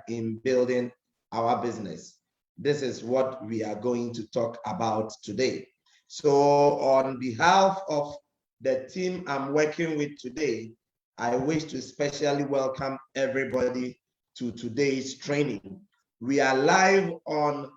in building our business. This is what we are going to talk about today. So on behalf of the team I'm working with today, I wish to especially welcome everybody to today's training. We are live on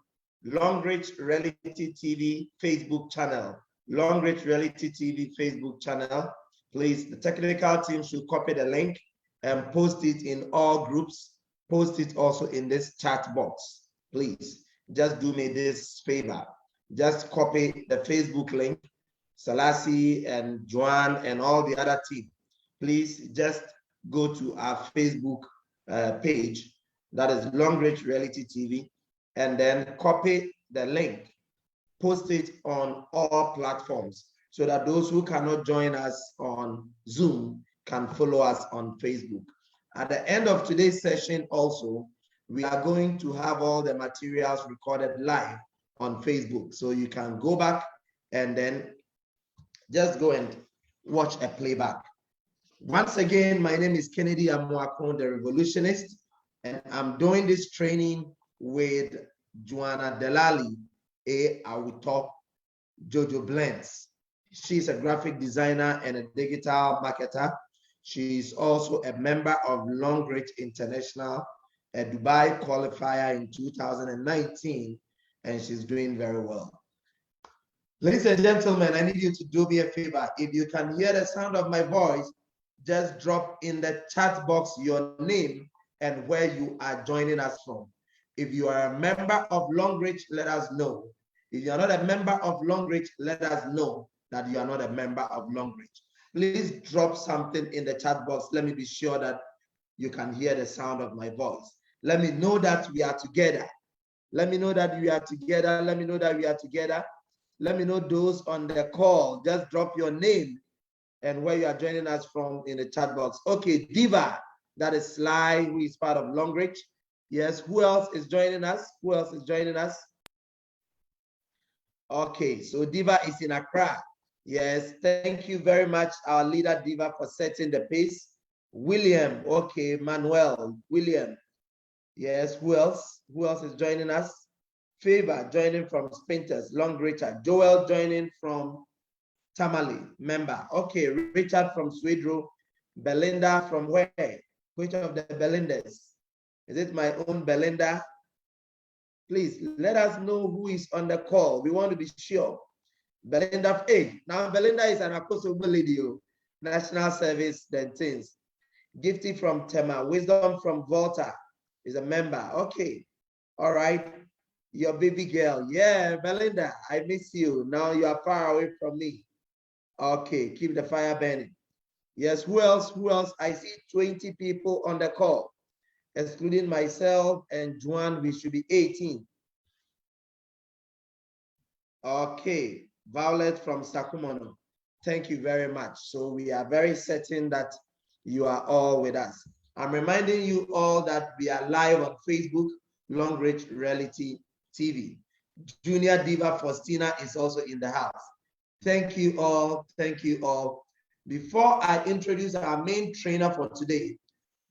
Longrich Reality TV Facebook channel. Longrich Reality TV Facebook channel. Please, the technical team should copy the link and post it in all groups. Post it also in this chat box. Please, just do me this favor. Just copy the Facebook link. Selassie and Joanne and all the other team. Please just go to our Facebook page, that is Longrich Reality TV, and then copy the link, post it on all platforms so that those who cannot join us on Zoom can follow us on Facebook. At the end of today's session also, we are going to have all the materials recorded live on Facebook. So you can go back and then just go and watch a playback. Once again, my name is Kennedy Amuakon, the Revolutionist, and I'm doing this training with Joanna Delali, Awuto Jojo Blends. She's a graphic designer and a digital marketer. She's also a member of Longrich International, a Dubai qualifier in 2019, and she's doing very well. Ladies and gentlemen, I need you to do me a favor. If you can hear the sound of my voice, just drop in the chat box your name and where you are joining us from. If you are a member of Longrich, let us know. If you are not a member of Longrich, let us know that you are not a member of Longrich. Please drop something in the chat box. Let me be sure that you can hear the sound of my voice. Let me know that we are together. Let me know that we are together. Let me know that we are together. Let me know those on the call. Just drop your name and where you are joining us from in the chat box. Okay, Diva, that is Sly, who is part of Longrich. Yes, who else is joining us? Who else is joining us? Okay, so Diva is in Accra. Yes, thank you very much, our leader Diva, for setting the pace. William, okay, Manuel, William. Yes, who else? Who else is joining us? Favor joining from Spinters, Longrich. Joel joining from Tamale, member. Okay, Richard from Swedro. Belinda from where? Which of the Belindas? Is it my own Belinda? Please let us know who is on the call. We want to be sure. Belinda, hey, now Belinda is an Akosobo lady, National Service Dentins. Gifty from Tema, Wisdom from Volta is a member. Okay, all right. Your baby girl, yeah, Belinda, I miss you. Now you are far away from me. Okay, keep the fire burning. Yes, who else? Who else? I see 20 people on the call, excluding myself and Juan. We should be 18. Okay, Violet from Sakumono. Thank you very much. So we are very certain that you are all with us. I'm reminding you all that we are live on Facebook, Longrich Reality TV. Junior Diva Faustina is also in the house. Thank you all. Thank you all. Before I introduce our main trainer for today,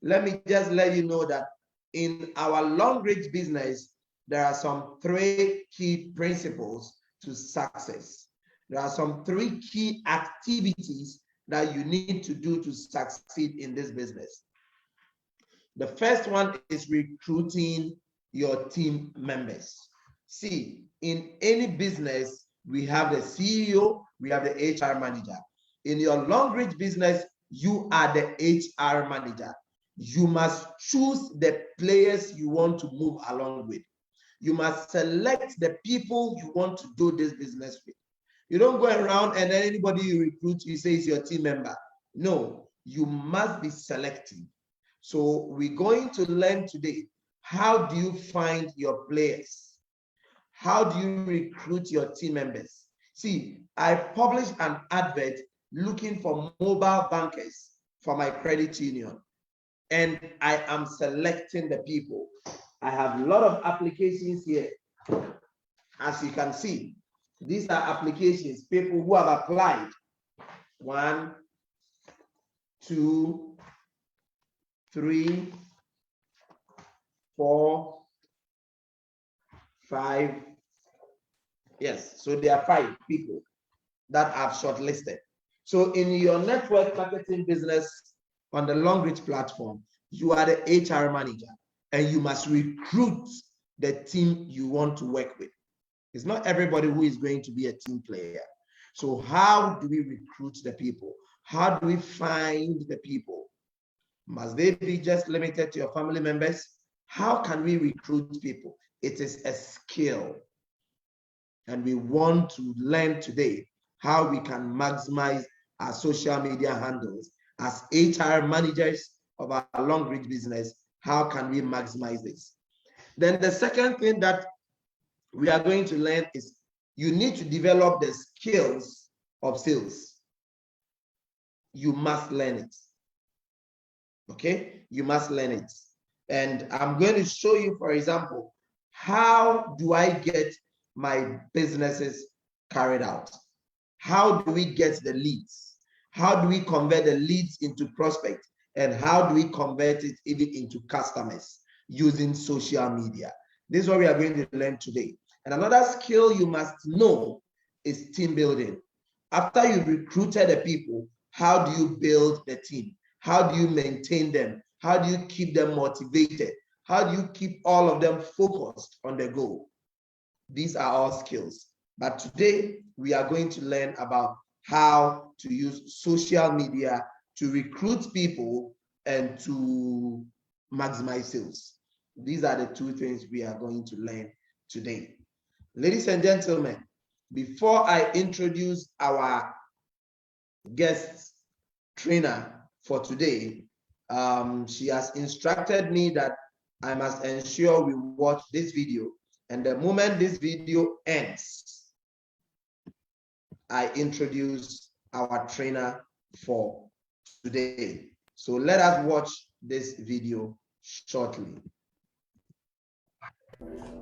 let me just let you know that in our Longrich business, there are some 3 key principles to success. There are some 3 key activities that you need to do to succeed in this business. The first one is recruiting your team members. See, in any business, we have the CEO, we have the HR manager. In your Longrich business, you are the HR manager. You must choose the players you want to move along with. You must select the people you want to do this business with. You don't go around and then anybody you recruit, you say is your team member. No, you must be selective. So we're going to learn today, how do you find your players? How do you recruit your team members? See, I published an advert looking for mobile bankers for my credit union, and I am selecting the people. I have a lot of applications here. As you can see, these are applications, people who have applied. 1, 2, 3, 4, 5. Yes, so there are 5 people that I've shortlisted. So in your network marketing business on the Longrich platform, you are the HR manager and you must recruit the team you want to work with. It's not everybody who is going to be a team player. So how do we recruit the people? How do we find the people? Must they be just limited to your family members? How can we recruit people? It is a skill. And we want to learn today how we can maximize our social media handles as HR managers of our Longrich business. How can we maximize this? Then the second thing that we are going to learn is you need to develop the skills of sales. You must learn it. Okay, you must learn it. And I'm going to show you, for example, how do I get my businesses carried out? How do we get the leads? How do we convert the leads into prospects? And how do we convert it even into customers using social media? This is what we are going to learn today. And another skill you must know is team building. After you've recruited the people, how do you build the team? How do you maintain them? How do you keep them motivated? How do you keep all of them focused on the goal? These are all skills. But today, we are going to learn about how to use social media to recruit people and to maximize sales. These are the 2 things we are going to learn today. Ladies and gentlemen, before I introduce our guest trainer for today, she has instructed me that I must ensure we watch this video. And the moment this video ends, I introduce our trainer for today. So let us watch this video shortly.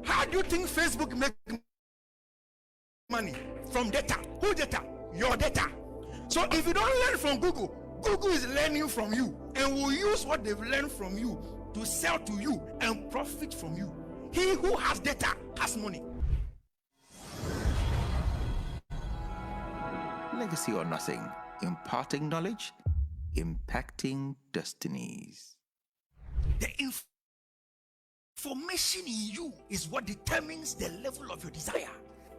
How do you think Facebook makes money? From data. Who data? Your data. So if you don't learn from Google, Google is learning from you and will use what they've learned from you to sell to you and profit from you. He who has data has money. Legacy or nothing, imparting knowledge, impacting destinies. The information in you is what determines the level of your desire.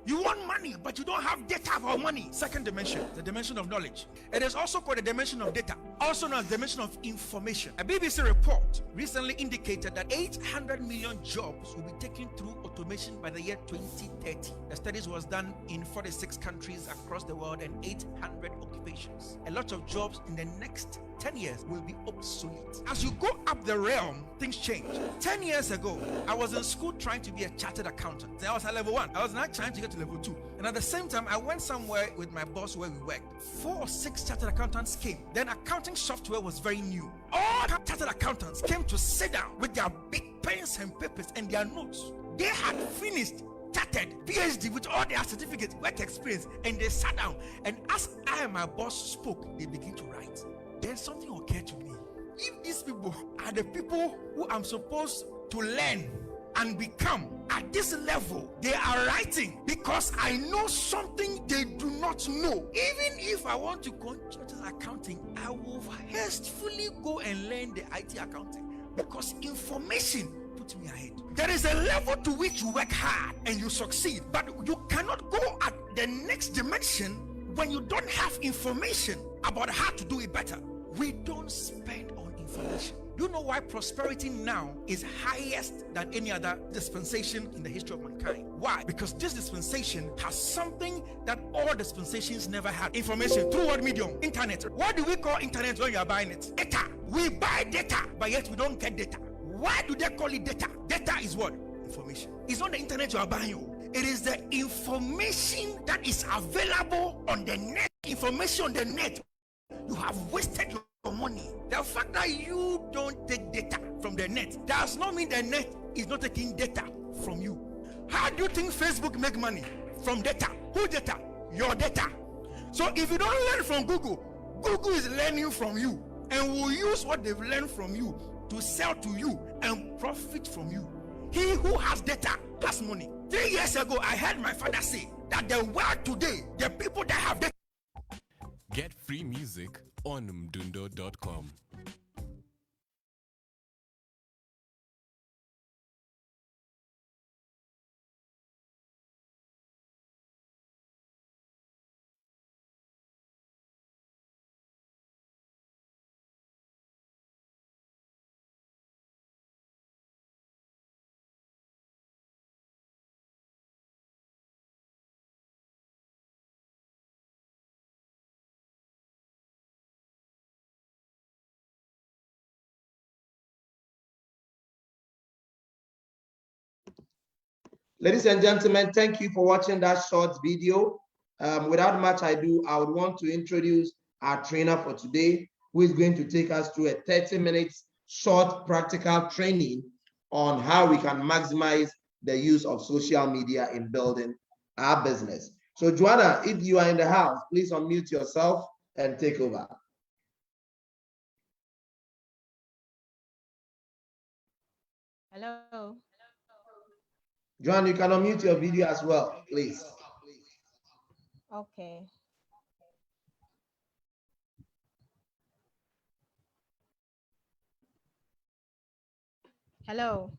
You want money, but you don't have data about money. Second dimension, the dimension of knowledge. It is also called the dimension of data, also known as the dimension of information. A BBC report recently indicated that 800 million jobs will be taken through automation by the year 2030. The studies was done in 46 countries across the world and 800 occupations. A lot of jobs in the next 10 years will be obsolete. As you go up the realm, things change. 10 years ago, I was in school trying to be a chartered accountant. I was at level 1. I was now trying to get to level 2. And at the same time, I went somewhere with my boss where we worked. 4 or 6 chartered accountants came. Then accounting software was very new. All chartered accountants came to sit down with their big pens and papers and their notes. They had finished chartered PhD with all their certificates, work experience, and they sat down. And as I and my boss spoke, they began to write. Then something occurred to me. If these people are the people who I'm supposed to learn and become at this level, they are writing because I know something they do not know. Even if I want to continue accounting, I will hastily go and learn the IT accounting because information puts me ahead. There is a level to which you work hard and you succeed, but you cannot go at the next dimension when you don't have information about how to do it better. We don't spend on information. Do you know why prosperity now is highest than any other dispensation in the history of mankind? Why? Because this dispensation has something that all dispensations never had. Information. Through what medium? Internet. What do we call internet when you are buying it? Data. We buy data, but yet we don't get data. Why do they call it data? Data is what? Information. It's not the internet you are buying. It is the information that is available on the net. Information on the net. You have wasted your money. The fact that you don't take data from the net does not mean the net is not taking data from you. How do you think Facebook make money? From data. Who data? Your data. So if you don't learn from Google, Google is learning from you and will use what they've learned from you to sell to you and profit from you. He who has data has money. 3 years ago, I heard my father say that the world today, the people that have data. Get free music on mdundo.com. Ladies and gentlemen, thank you for watching that short video. Without much ado, I would want to introduce our trainer for today, who is going to take us through a 30 minutes short practical training on how we can maximize the use of social media in building our business. So Joanna, if you are in the house, please unmute yourself and take over. Hello. Joanna, you can unmute your video as well, please. Okay. Hello.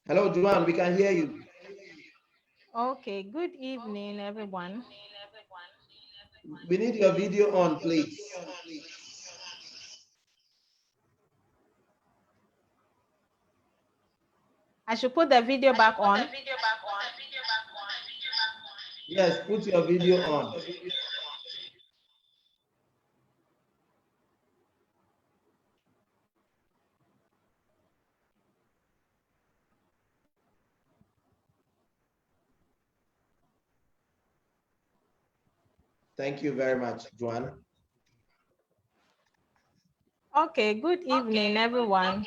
Hello, Joanne, we can hear you. Okay, good evening, everyone. We need your video on, please. I should put the video back on. Yes, put your video on. Thank you very much, Joanne. Okay, good evening, everyone.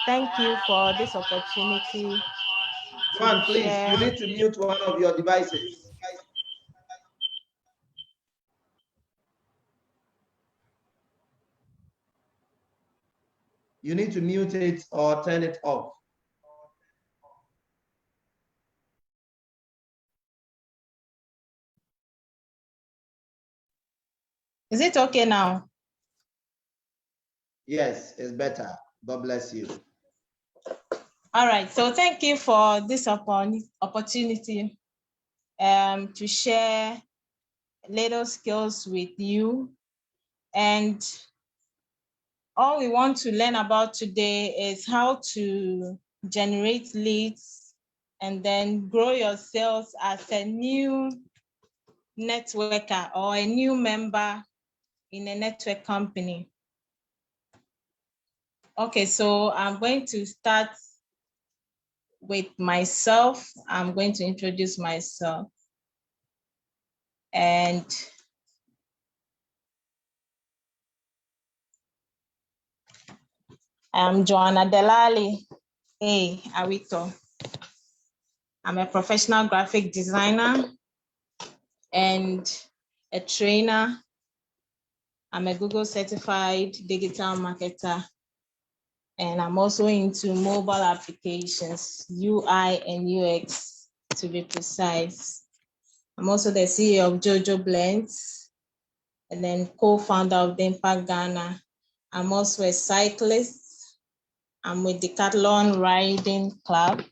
Thank you for this opportunity. Joanne, please, you need to mute one of your devices. You need to mute it or turn it off. Is it okay now? Yes, it's better. God bless you. All right, so thank you for this opportunity to share little skills with you. And all we want to learn about today is how to generate leads and then grow your sales as a new networker or a new member in a network company. Okay, so I'm going to start with myself. I'm going to introduce myself. And I'm Joanna Delali A. Awito. I'm a professional graphic designer and a trainer. I'm a Google certified digital marketer, and I'm also into mobile applications, UI and UX to be precise. I'm also the CEO of Jojo Blends and then co-founder of the Impact Ghana. I'm also a cyclist. I'm with Decathlon Riding Club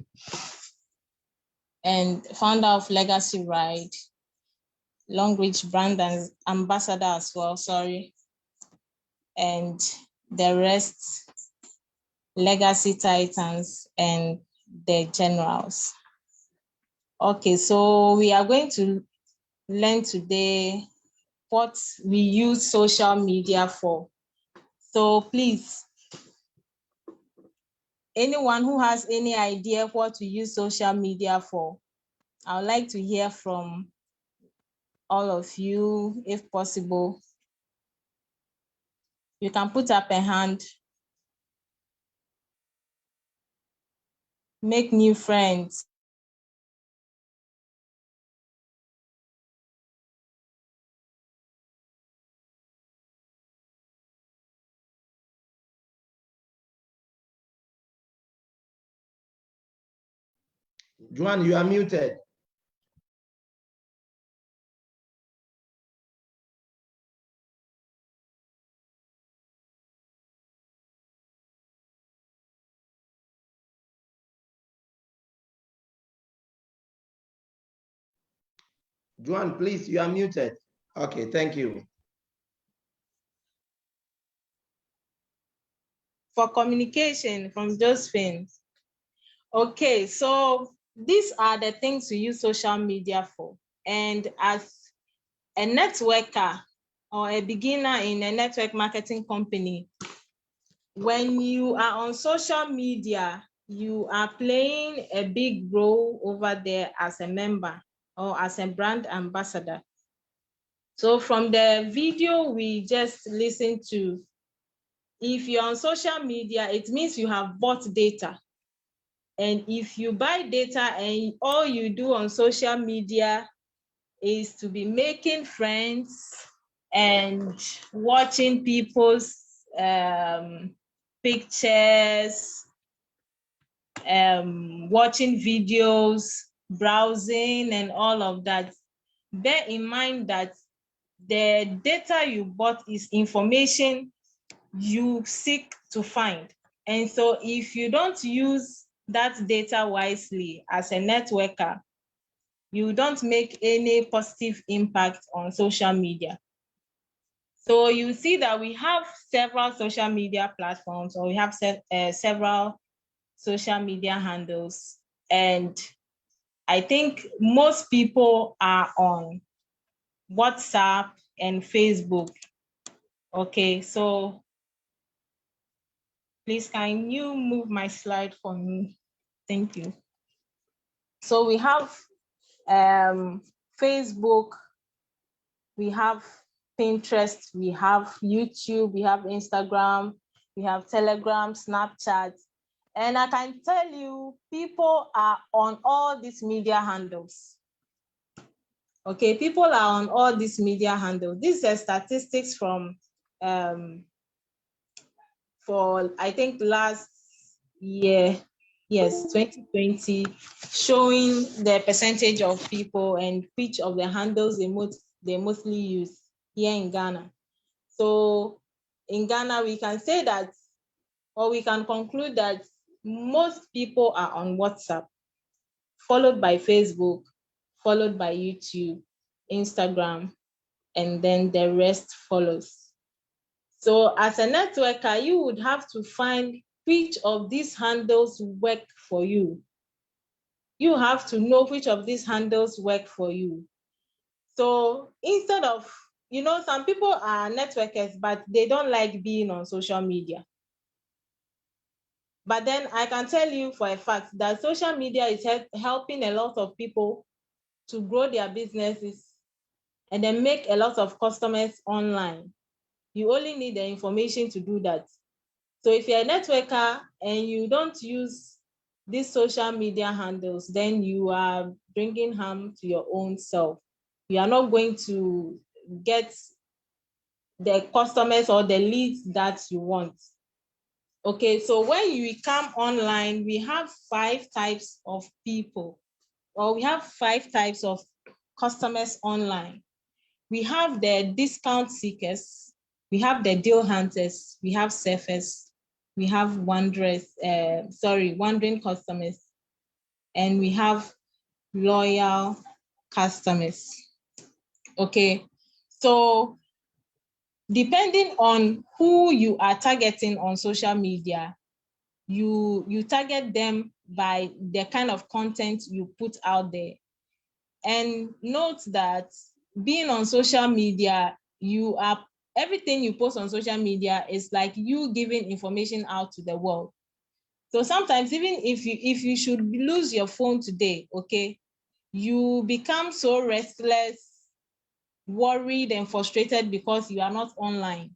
and founder of Legacy Ride, Longrich brand and ambassador as well, and the rest, Legacy Titans and the Generals. Okay, so we are going to learn today what we use social media for. So please, anyone who has any idea what to use social media for, I would like to hear from all of you, if possible. You can put up a hand. Make new friends. Joanne, you are muted. Joanne, please, you are muted. Okay, thank you. For communication from Josephine. Okay, so these are the things we use social media for. And as a networker or a beginner in a network marketing company, when you are on social media, you are playing a big role over there as a member or as a brand ambassador. So from the video we just listened to, if you're on social media, it means you have bought data. And if you buy data and all you do on social media is to be making friends and watching people's pictures, watching videos, browsing, and all of that, bear in mind that the data you bought is information you seek to find. And so if you don't use that data wisely as a networker, you don't make any positive impact on social media. So you see that we have several social media platforms, or we have several social media handles. And I think most people are on WhatsApp and Facebook. Okay, so please, can you move my slide for me? Thank you. So we have Facebook, we have Pinterest, we have YouTube, we have Instagram, we have Telegram, Snapchat. And I can tell you, people are on all these media handles. Okay, people are on all these media handles. These are statistics from, for I think last year, yes, 2020, showing the percentage of people and which of the handles they mostly use here in Ghana. So in Ghana, we can say that, or we can conclude that most people are on WhatsApp, followed by Facebook, followed by YouTube, Instagram, and then the rest follows. So as a networker, you would have to find which of these handles work for you. You have to know which of these handles work for you. So instead of, some people are networkers, but they don't like being on social media. But then I can tell you for a fact that social media is helping a lot of people to grow their businesses and then make a lot of customers online. You only need the information to do that. So if you're a networker and you don't use these social media handles, then you are bringing harm to your own self. You are not going to get the customers or the leads that you want. Okay, so when you come online, we have 5 types of people, or we have 5 types of customers online. We have the discount seekers, we have the deal hunters, we have surfers, we have wandering customers, and we have loyal customers. Okay, so depending on who you are targeting on social media, you target them by the kind of content you put out there. And note that being on social media, everything you post on social media is like you giving information out to the world. So sometimes even if you should lose your phone today, okay, you become so restless, worried, and frustrated because you are not online.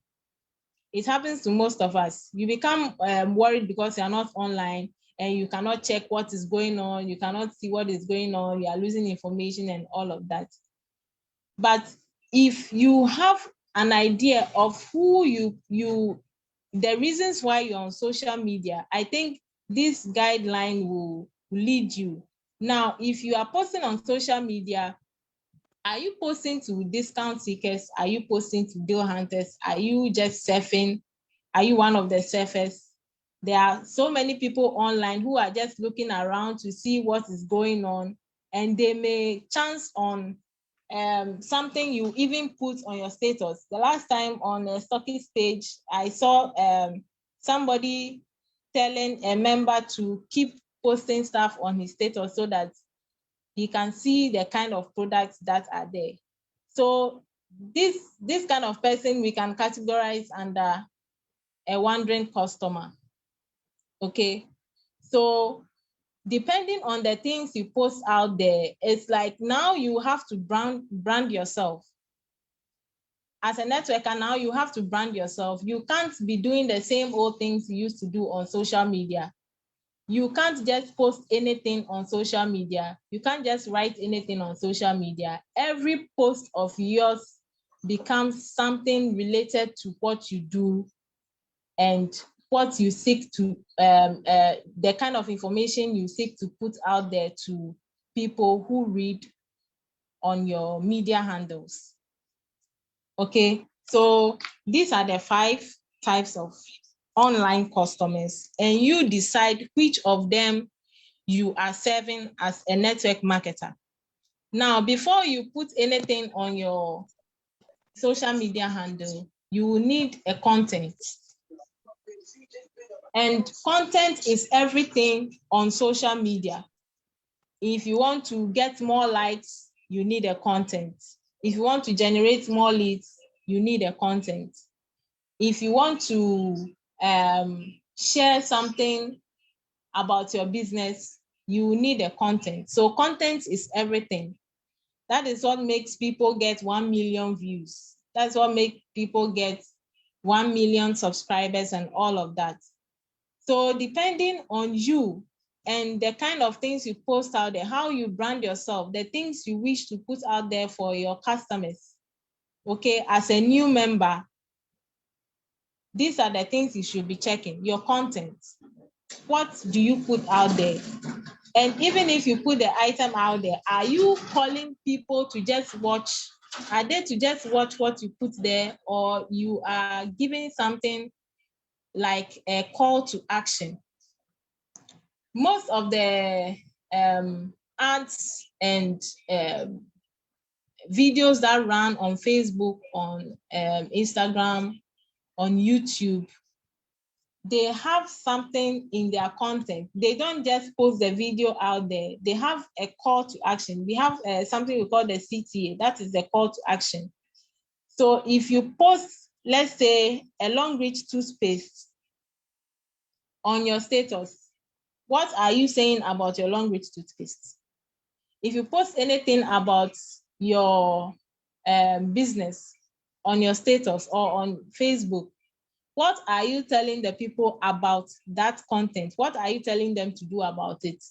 It happens to most of us. You become worried because you are not online and you cannot check what is going on. You cannot see what is going on. You are losing information and all of that. But if you have an idea of who the reasons why you're on social media, I think this guideline will lead you Now, if you are posting on social media, are you posting to discount seekers? Are you posting to deal hunters? Are you just surfing? Are you one of the surfers? There are so many people online who are just looking around to see what is going on, and they may chance on something you even put on your status. The last time on a stockist page, I saw somebody telling a member to keep posting stuff on his status so that he can see the kind of products that are there. So this kind of person we can categorize under a wandering customer. Okay, so depending on the things you post out there, it's like now you have to brand yourself. As a networker, now you have to brand yourself. You can't be doing the same old things you used to do on social media. You can't just post anything on social media. You can't just write anything on social media. Every post of yours becomes something related to what you do and what you seek to, the kind of information you seek to put out there to people who read on your media handles. Okay, so these are the 5 types of online customers, and you decide which of them you are serving as a network marketer. Now, before you put anything on your social media handle, you will need a content. And content is everything on social media. If you want to get more likes, you need a content. If you want to generate more leads, you need a content. If you want to share something about your business, you need a content. So content is everything. That is what makes people get 1 million views. That's what makes people get 1 million subscribers and all of that. So depending on you and the kind of things you post out there, how you brand yourself, the things you wish to put out there for your customers, okay, as a new member, these are the things you should be checking. Your content. What do you put out there? And even if you put the item out there, are you calling people to just watch? Are they to just watch what you put there, or you are giving something like a call to action? Most of the ads and videos that run on Facebook, on Instagram, on YouTube, they have something in their content. They don't just post the video out there. They have a call to action. We have something we call the CTA. That is the call to action. So if you post, let's say, a Longrich toothpaste on your status, what are you saying about your Longrich toothpaste? If you post anything about your business on your status or on Facebook, what are you telling the people about that content? What are you telling them to do about it?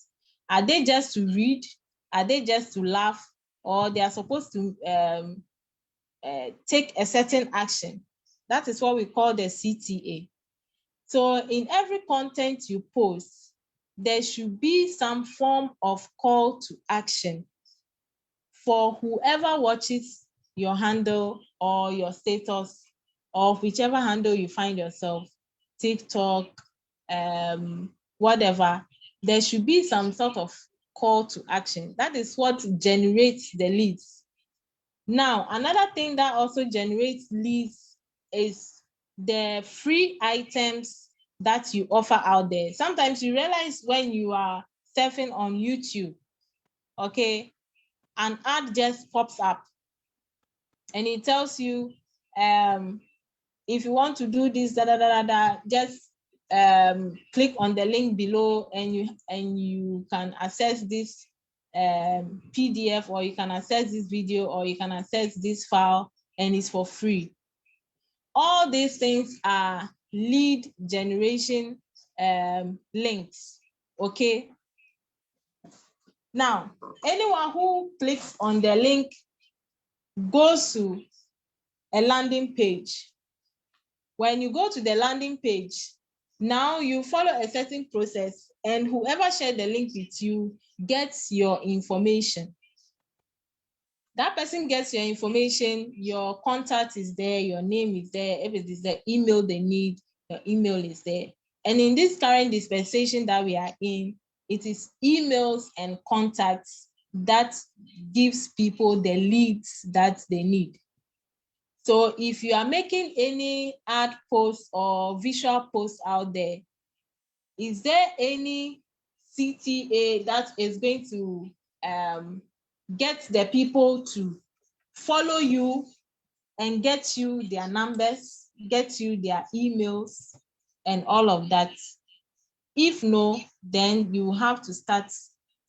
Are they just to read? Are they just to laugh? Or they are supposed to take a certain action? That is what we call the CTA. So in every content you post, there should be some form of call to action for whoever watches your handle or your status, or whichever handle you find yourself, TikTok, whatever. There should be some sort of call to action. That is what generates the leads. Now, another thing that also generates leads is the free items that you offer out there. Sometimes you realize when you are surfing on YouTube, okay, an ad just pops up and it tells you, if you want to do this, just click on the link below and you can access this PDF, or you can access this video, or you can access this file, and it's for free. All these things are lead generation links, okay? Now, anyone who clicks on the link goes to a landing page. When you go to the landing page, Now you follow a certain process, and whoever shared the link with you gets your information. That person gets your information, your contact is there, your name is there, everything is there, email they need, your email is there. And in this current dispensation that we are in, it is emails and contacts that gives people the leads that they need. So if you are making any ad post or visual post out there, is there any CTA that is going to get the people to follow you and get you their numbers, get you their emails, and all of that? If no, then you have to start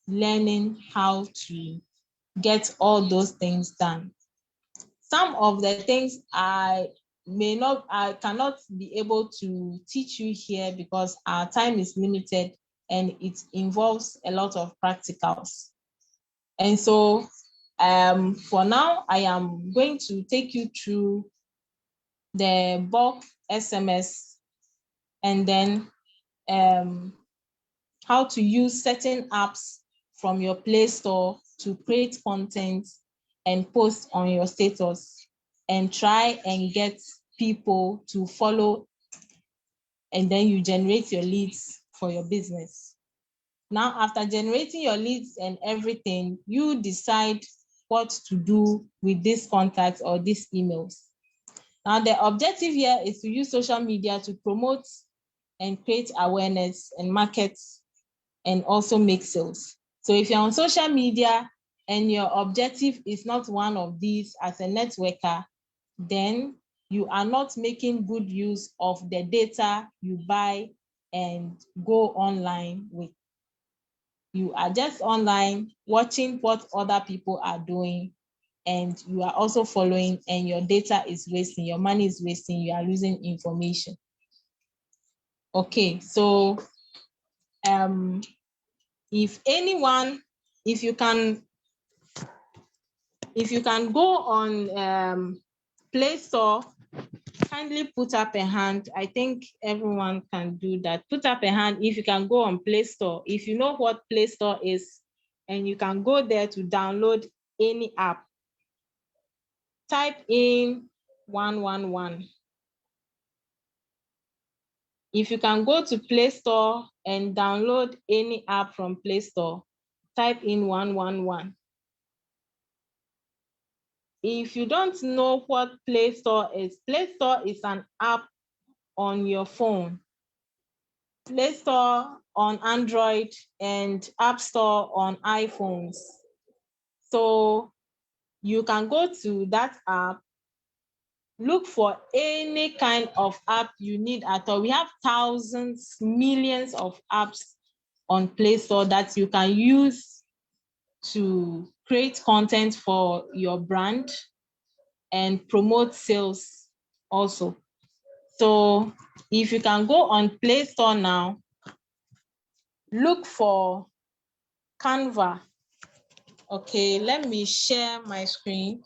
learning how to get all those things done. Some of the things I cannot be able to teach you here because our time is limited and it involves a lot of practicals. And so for now, I am going to take you through the bulk SMS and then how to use certain apps from your Play Store to create content and post on your status and try and get people to follow, and then you generate your leads for your business. Now, after generating your leads and everything, you decide what to do with these contacts or these emails. Now, the objective here is to use social media to promote and create awareness and market and also make sales. So if you're on social media and your objective is not one of these as a networker, then you are not making good use of the data you buy and go online with. You are just online watching what other people are doing, and you are also following, and your data is wasting, your money is wasting, you are losing information. Okay, so if you can go on Play Store, kindly put up a hand. I think everyone can do that. Put up a hand if you can go on Play Store. If you know what Play Store is, and you can go there to download any app. Type in 111. If you can go to Play Store and download any app from Play Store, type in 111. If you don't know what Play Store is an app on your phone. Play Store on Android and App Store on iPhones. So you can go to that app, look for any kind of app you need at all. We have thousands, millions of apps on Play Store that you can use to create content for your brand and promote sales also. So if you can go on Play Store now, look for Canva. Okay, let me share my screen.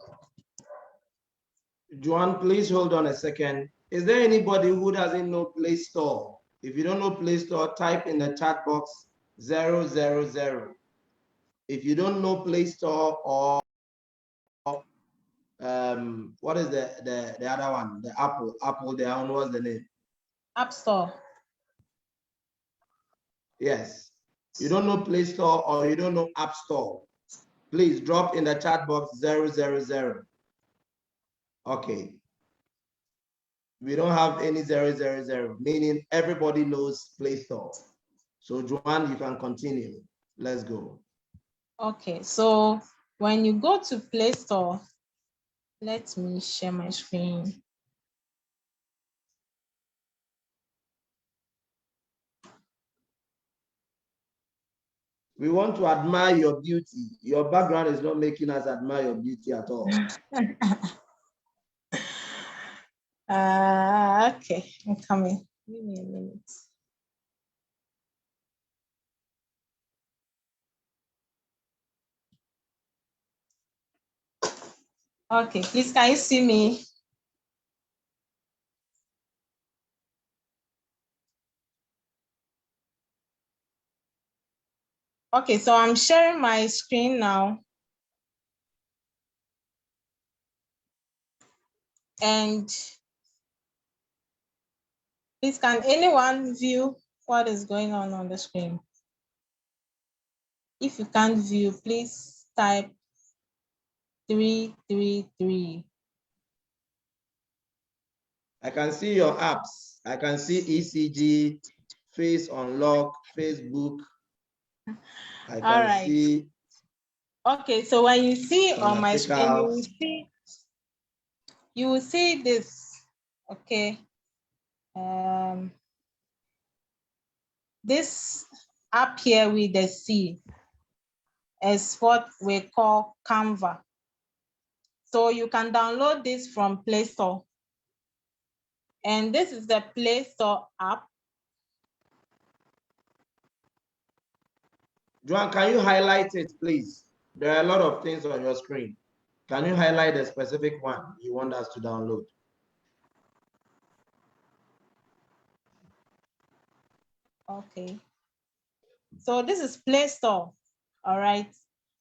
Joanne, please hold on a second. Is there anybody who doesn't know Play Store? If you don't know Play Store, type in the chat box 000. If you don't know Play Store or what is the other one? The Apple, the other one, what's the name? App Store. Yes. You don't know Play Store or you don't know App Store, please drop in the chat box 000. Okay. We don't have any 000, meaning everybody knows Play Store. So Joanne, you can continue. Let's go. Okay, so when you go to Play Store, let me share my screen. We want to admire your beauty. Your background is not making us admire your beauty at all. Okay, I'm coming. Give me a minute. Okay, please, can you see me? Okay, so I'm sharing my screen now. And please, can anyone view what is going on the screen? If you can't view, please type 333. I can see your apps. I can see ECG, Face Unlock, Facebook. I can see. Okay, so when you see on my screen, Fanatical. you will see this. Okay. This app here with the C is what we call Canva. So you can download this from Play Store. And this is the Play Store app. Joan, can you highlight it, please? There are a lot of things on your screen. Can you highlight the specific one you want us to download? Okay. So this is Play Store. All right.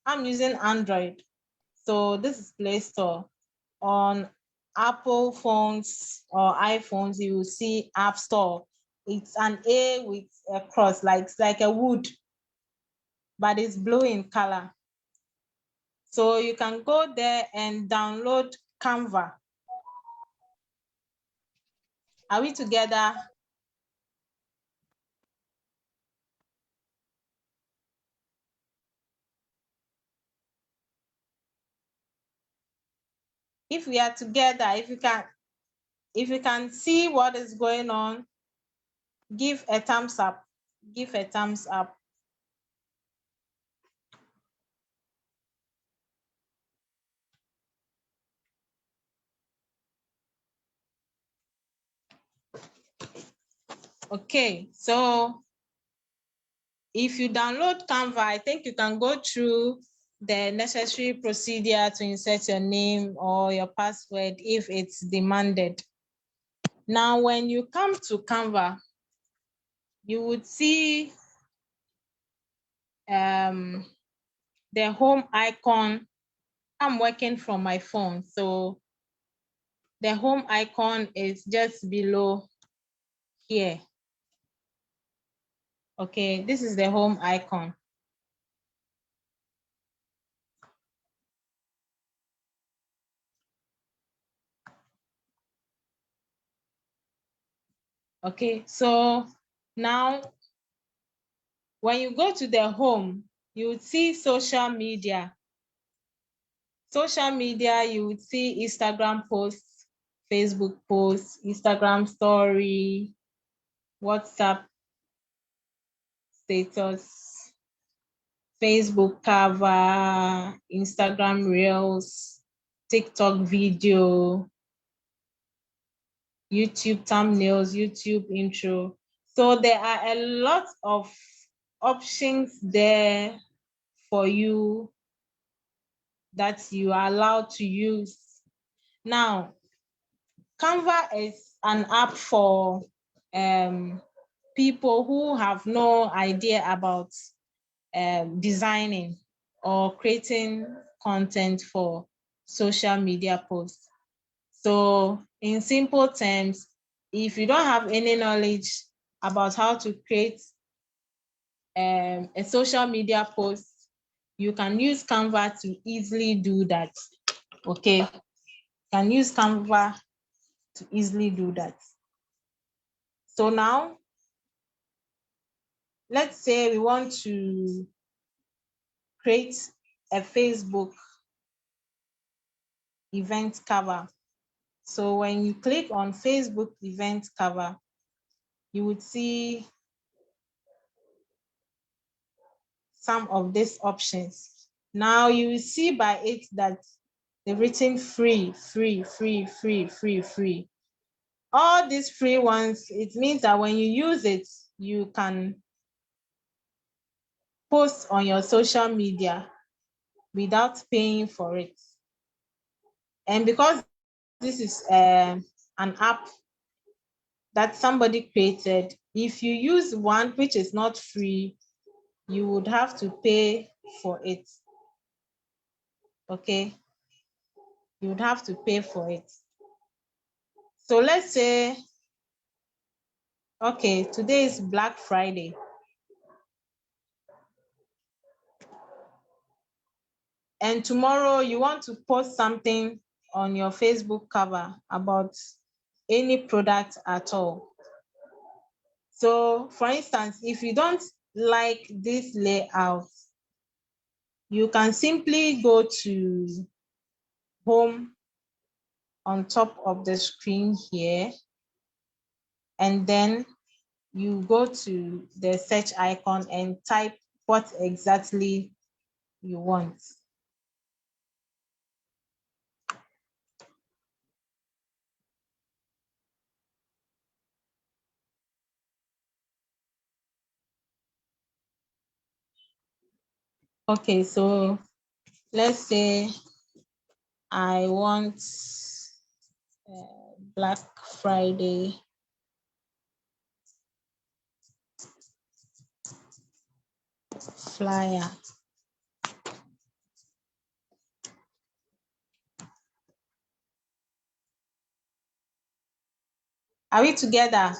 I'm using Android. So this is Play Store. On Apple phones or iPhones, you will see App Store. It's an A with a cross, like a wood, but it's blue in color. So you can go there and download Canva. Are we together? If we are together, if you can see what is going on, give a thumbs up. Give a thumbs up. Okay, so if you download Canva, I think you can go through the necessary procedure to insert your name or your password if it's demanded. Now, when you come to Canva, you would see the home icon. I'm working from my phone, so the home icon is just below here. Okay, this is the home icon. Okay, so now when you go to the home, you would see social media. Social media, you would see Instagram posts, Facebook posts, Instagram story, WhatsApp status, Facebook cover, Instagram reels, TikTok video, YouTube thumbnails, YouTube intro. So there are a lot of options there for you that you are allowed to use. Now, Canva is an app for people who have no idea about designing or creating content for social media posts. So in simple terms, if you don't have any knowledge about how to create a social media post, you can use Canva to easily do that. Okay, you can use Canva to easily do that. So now, let's say we want to create a Facebook event cover. So when you click on Facebook event cover, you would see some of these options. Now you will see by it that they've written free, free, free, free, free, free. All these free ones, it means that when you use it, you can post on your social media without paying for it. And because this is an app that somebody created, if you use one which is not free, you would have to pay for it. Okay, you would have to pay for it. So let's say, okay, today is Black Friday. And tomorrow you want to post something on your Facebook cover about any product at all. So for instance, if you don't like this layout, you can simply go to home on top of the screen here, and then you go to the search icon and type what exactly you want. Okay, so let's say I want Black Friday flyer. Are we together?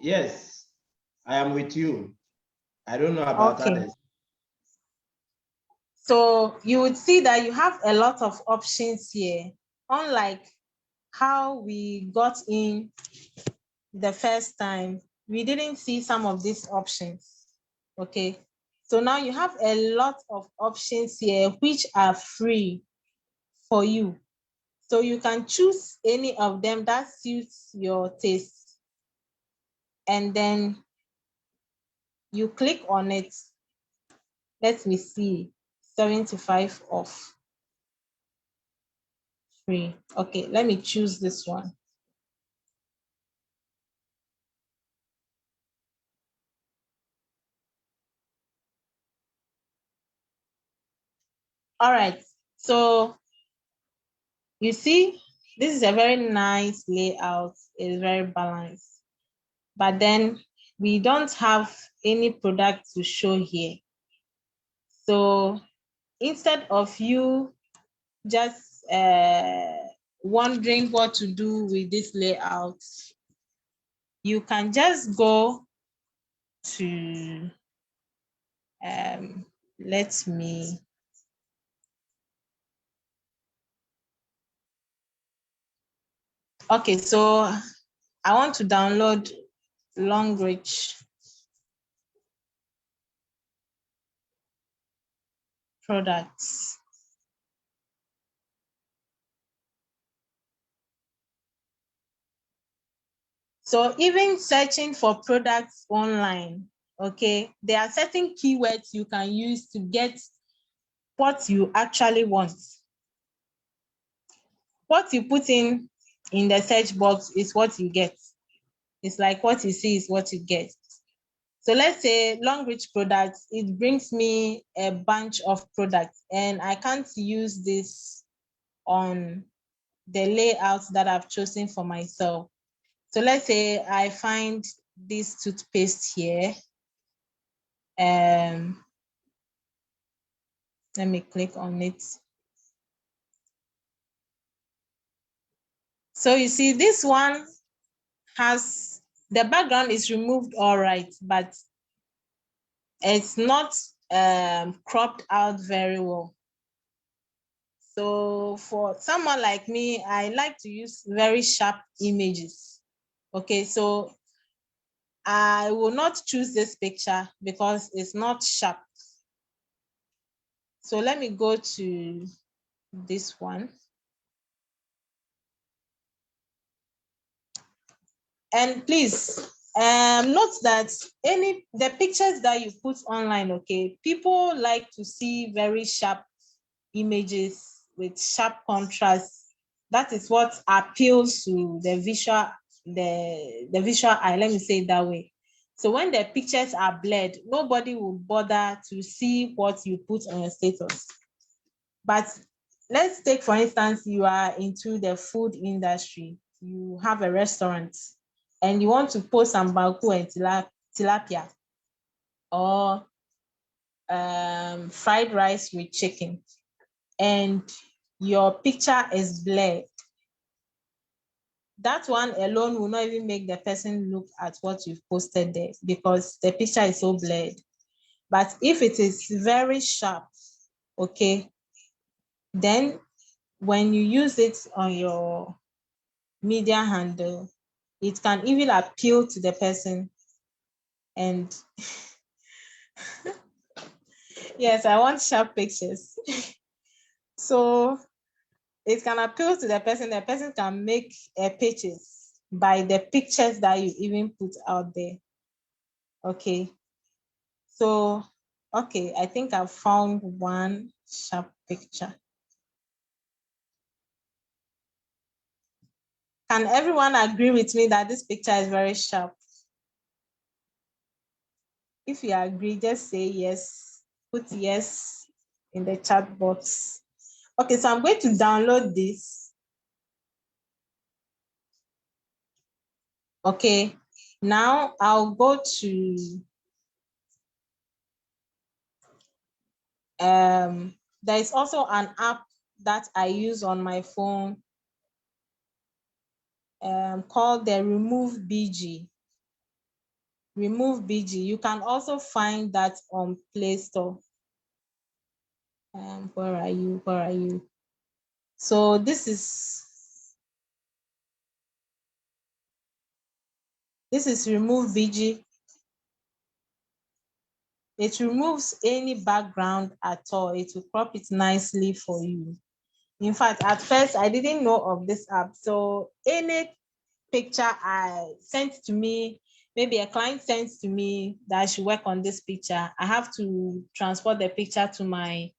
Yes, I am with you. I don't know about Okay. others. So you would see that you have a lot of options here, unlike how we got in the first time. We didn't see some of these options. Okay. So now you have a lot of options here which are free for you. So you can choose any of them that suits your taste. And then you click on it. Let me see, 75 off. Free. Okay, let me choose this one. All right, so you see, this is a very nice layout. It's very balanced. But then we don't have any product to show here. So instead of you just wondering what to do with this layout, you can just go to, let me, okay, so I want to download Longrich products. So even searching for products online, okay, there are certain keywords you can use to get what you actually want. What you put in the search box is what you get. It's like what you see is what you get. So let's say Longrich products, it brings me a bunch of products, and I can't use this on the layouts that I've chosen for myself. So let's say I find this toothpaste here. Let me click on it. So you see, this one has, the background is removed all right, but it's not cropped out very well. So for someone like me, I like to use very sharp images. Okay, so I will not choose this picture because it's not sharp. So let me go to this one. And please note that the pictures that you put online, okay, people like to see very sharp images with sharp contrast. That is what appeals to the visual, the visual eye. Let me say it that way. So when the pictures are blurred, nobody will bother to see what you put on your status. But let's take, for instance, you are into the food industry. You have a restaurant. and you want to post some banku and tilapia, or fried rice with chicken, and your picture is blurred, that one alone will not even make the person look at what you've posted there because the picture is so blurred. But if it is very sharp, okay, then when you use it on your media handle, it can even appeal to the person. And yes, I want sharp pictures. So it can appeal to the person. The person can make pictures by the pictures that you even put out there. Okay. So, okay, I think I've found one sharp picture. Can everyone agree with me that this picture is very sharp? If you agree, just say yes. Put yes in the chat box. Okay, so I'm going to download this. Okay, now I'll go to there is also an app that I use on my phone called the Remove BG. Remove BG. You can also find that on Play Store. Where are you? Where are you? So this is Remove BG. It removes any background at all. It will crop it nicely for you. In fact, at first I didn't know of this app. So any picture I sent to me, maybe a client sends to me that I should work on this picture, I have to transport the picture to my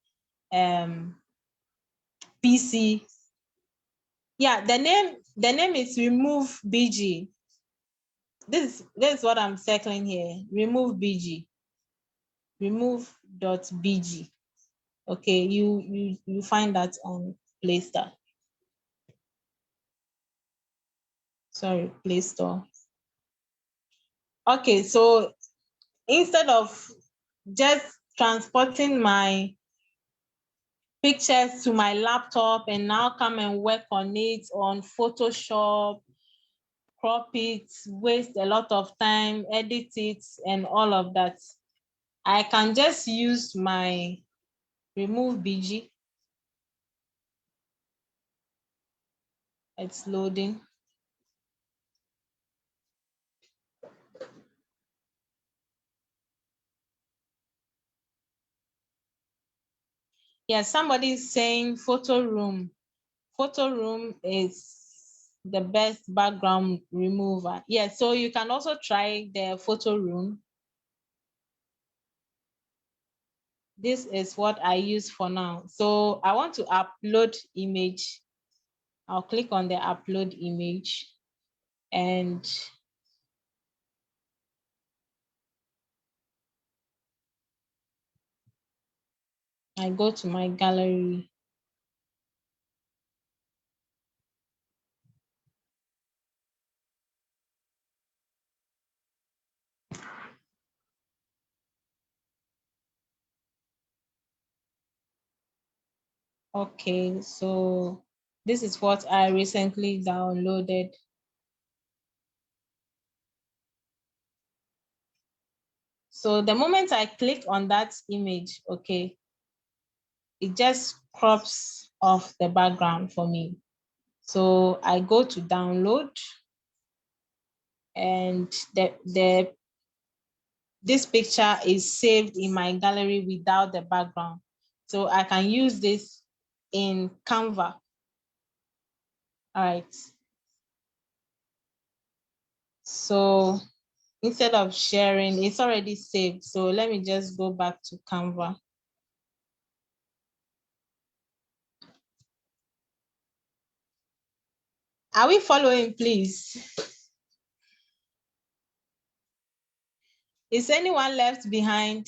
PC. Yeah, the name is Remove BG. This is what I'm circling here. Remove BG. Remove.bg. Okay, you find that on Play Store. Sorry, Play Store. Okay, so instead of just transporting my pictures to my laptop and now come and work on it on Photoshop, crop it, waste a lot of time, edit it, and all of that, I can just use my Remove BG. It's loading. Yeah, somebody is saying photo room. Photo room is the best background remover. Yeah, so you can also try the photo room. This is what I use for now. So I want to upload image. I'll click on the upload image and I go to my gallery. Okay, so this is what I recently downloaded. So the moment I click on that image, okay, it just crops off the background for me. So I go to download and this picture is saved in my gallery without the background. So I can use this in Canva. All right. So instead of sharing, it's already saved. So let me just go back to Canva. Are we following, please? Is anyone left behind?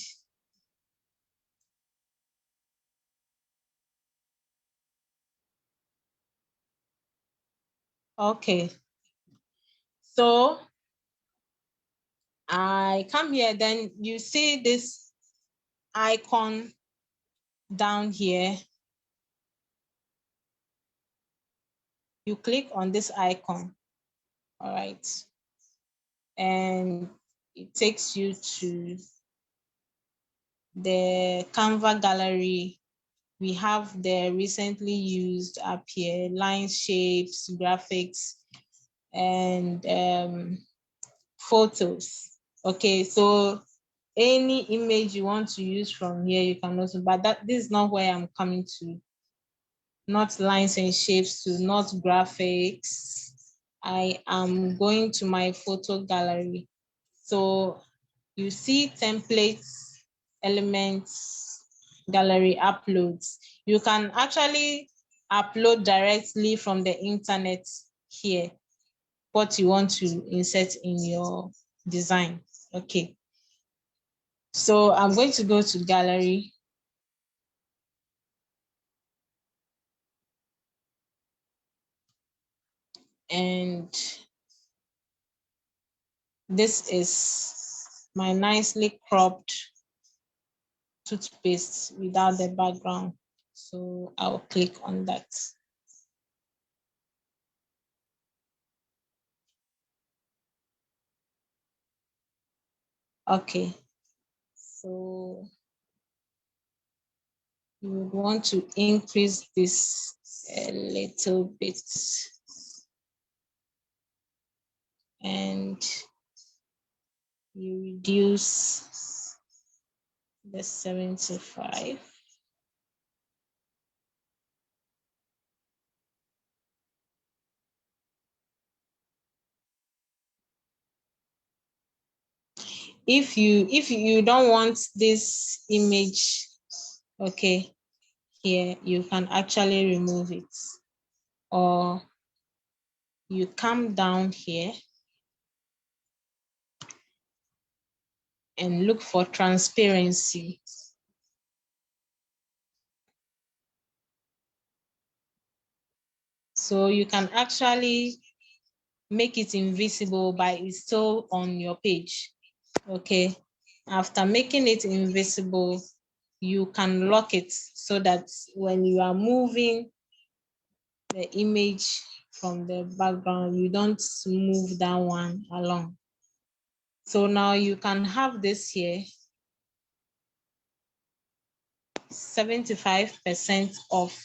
Okay. So I come here, then you see this icon down here. You click on this icon, all right, and it takes you to the Canva Gallery. We have the recently used up here, lines, shapes, graphics, and photos. Okay, so any image you want to use from here, you can also, but this is not where I'm coming to. Not lines and shapes to, not graphics. I am going to my photo gallery. So you see templates, elements, gallery uploads. You can actually upload directly from the internet here what you want to insert in your design. Okay. So I'm going to go to gallery. And this is my nicely cropped toothpaste without the background. So I'll click on that. Okay, so you would want to increase this a little bit. And you reduce the 75. If you don't want this image, okay, here, you can actually remove it. Or you come down here and look for transparency. So you can actually make it invisible, but it's still on your page. Okay. After making it invisible, you can lock it so that when you are moving the image from the background, you don't move that one along. So now you can have this here, 75% off.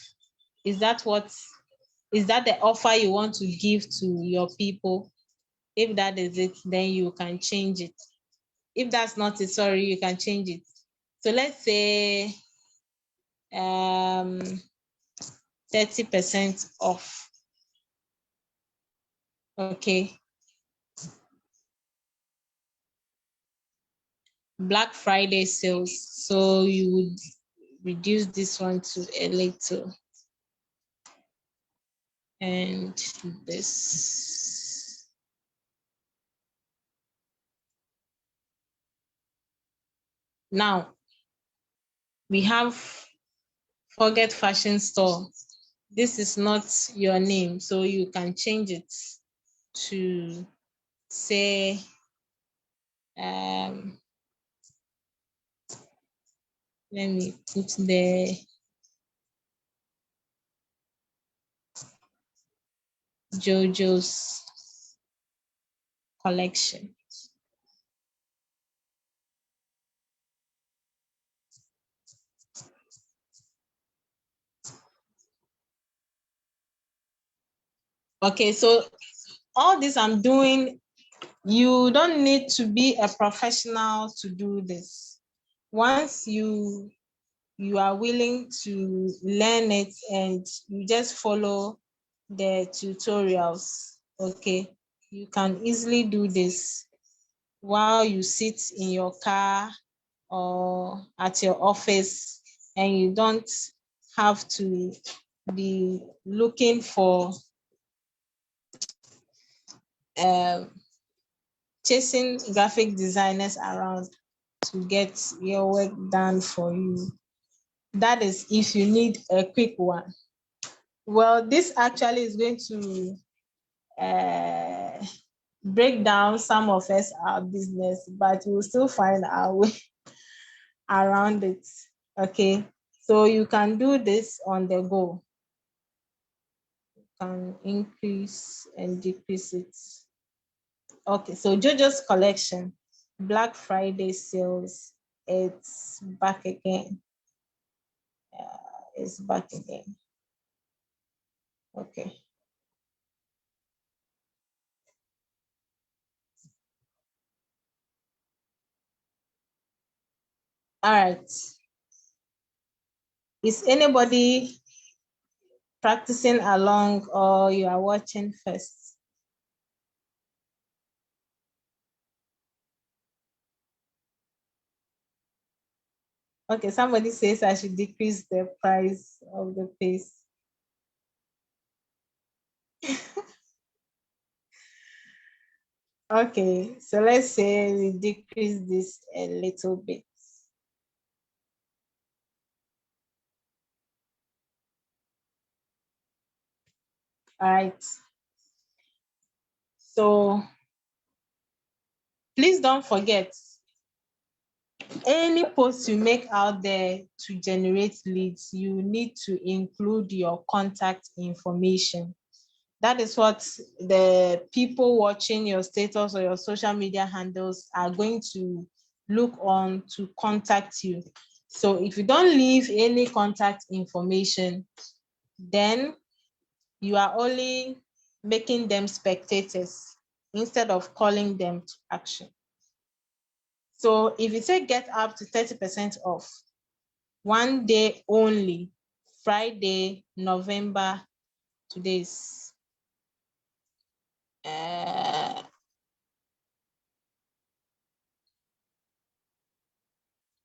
Is that the offer you want to give to your people? If that is it, then you can change it. If that's not it, sorry, you can change it. So let's say 30% off. Okay. Black Friday sales. So you would reduce this one to a little. And this. Now, we have Forget Fashion Store. This is not your name, so you can change it to say, let me put the JoJo's collection. Okay, so all this I'm doing, you don't need to be a professional to do this. Once you are willing to learn it and you just follow the tutorials, okay, you can easily do this while you sit in your car or at your office, and you don't have to be looking for chasing graphic designers around to get your work done for you. That is if you need a quick one. Well, this actually is going to break down some of us our business, but we'll still find our way around it. Okay, so you can do this on the go. You can increase and decrease it. Okay, so JoJo's collection, Black Friday sales, it's back again. It's back again. Okay. All right. Is anybody practicing along or you are watching first? Okay, somebody says I should decrease the price of the paste. Okay, so let's say we decrease this a little bit. All right. So please don't forget, any post you make out there to generate leads, you need to include your contact information. That is what the people watching your status or your social media handles are going to look on to contact you. So if you don't leave any contact information, then you are only making them spectators instead of calling them to action. So if you say get up to 30% off, one day only, Friday, November, today's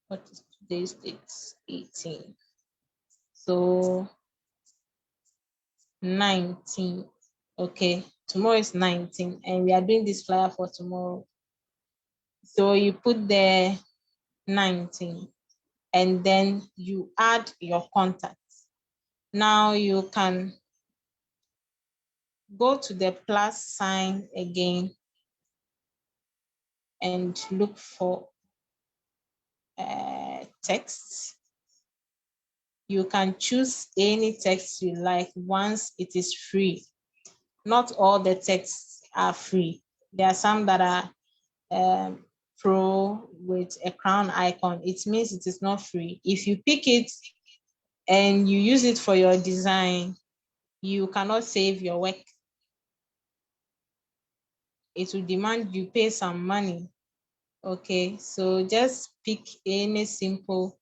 what is today's date? 18. So 19. Okay, tomorrow is 19, and we are doing this flyer for tomorrow. So you put there 19, and then you add your contacts. Now you can go to the plus sign again and look for text. You can choose any text you like once it is free. Not all the texts are free. There are some that are pro with a crown icon. It means it is not free. If you pick it and you use it for your design, you cannot save your work. It will demand you pay some money. Okay, so just pick any simple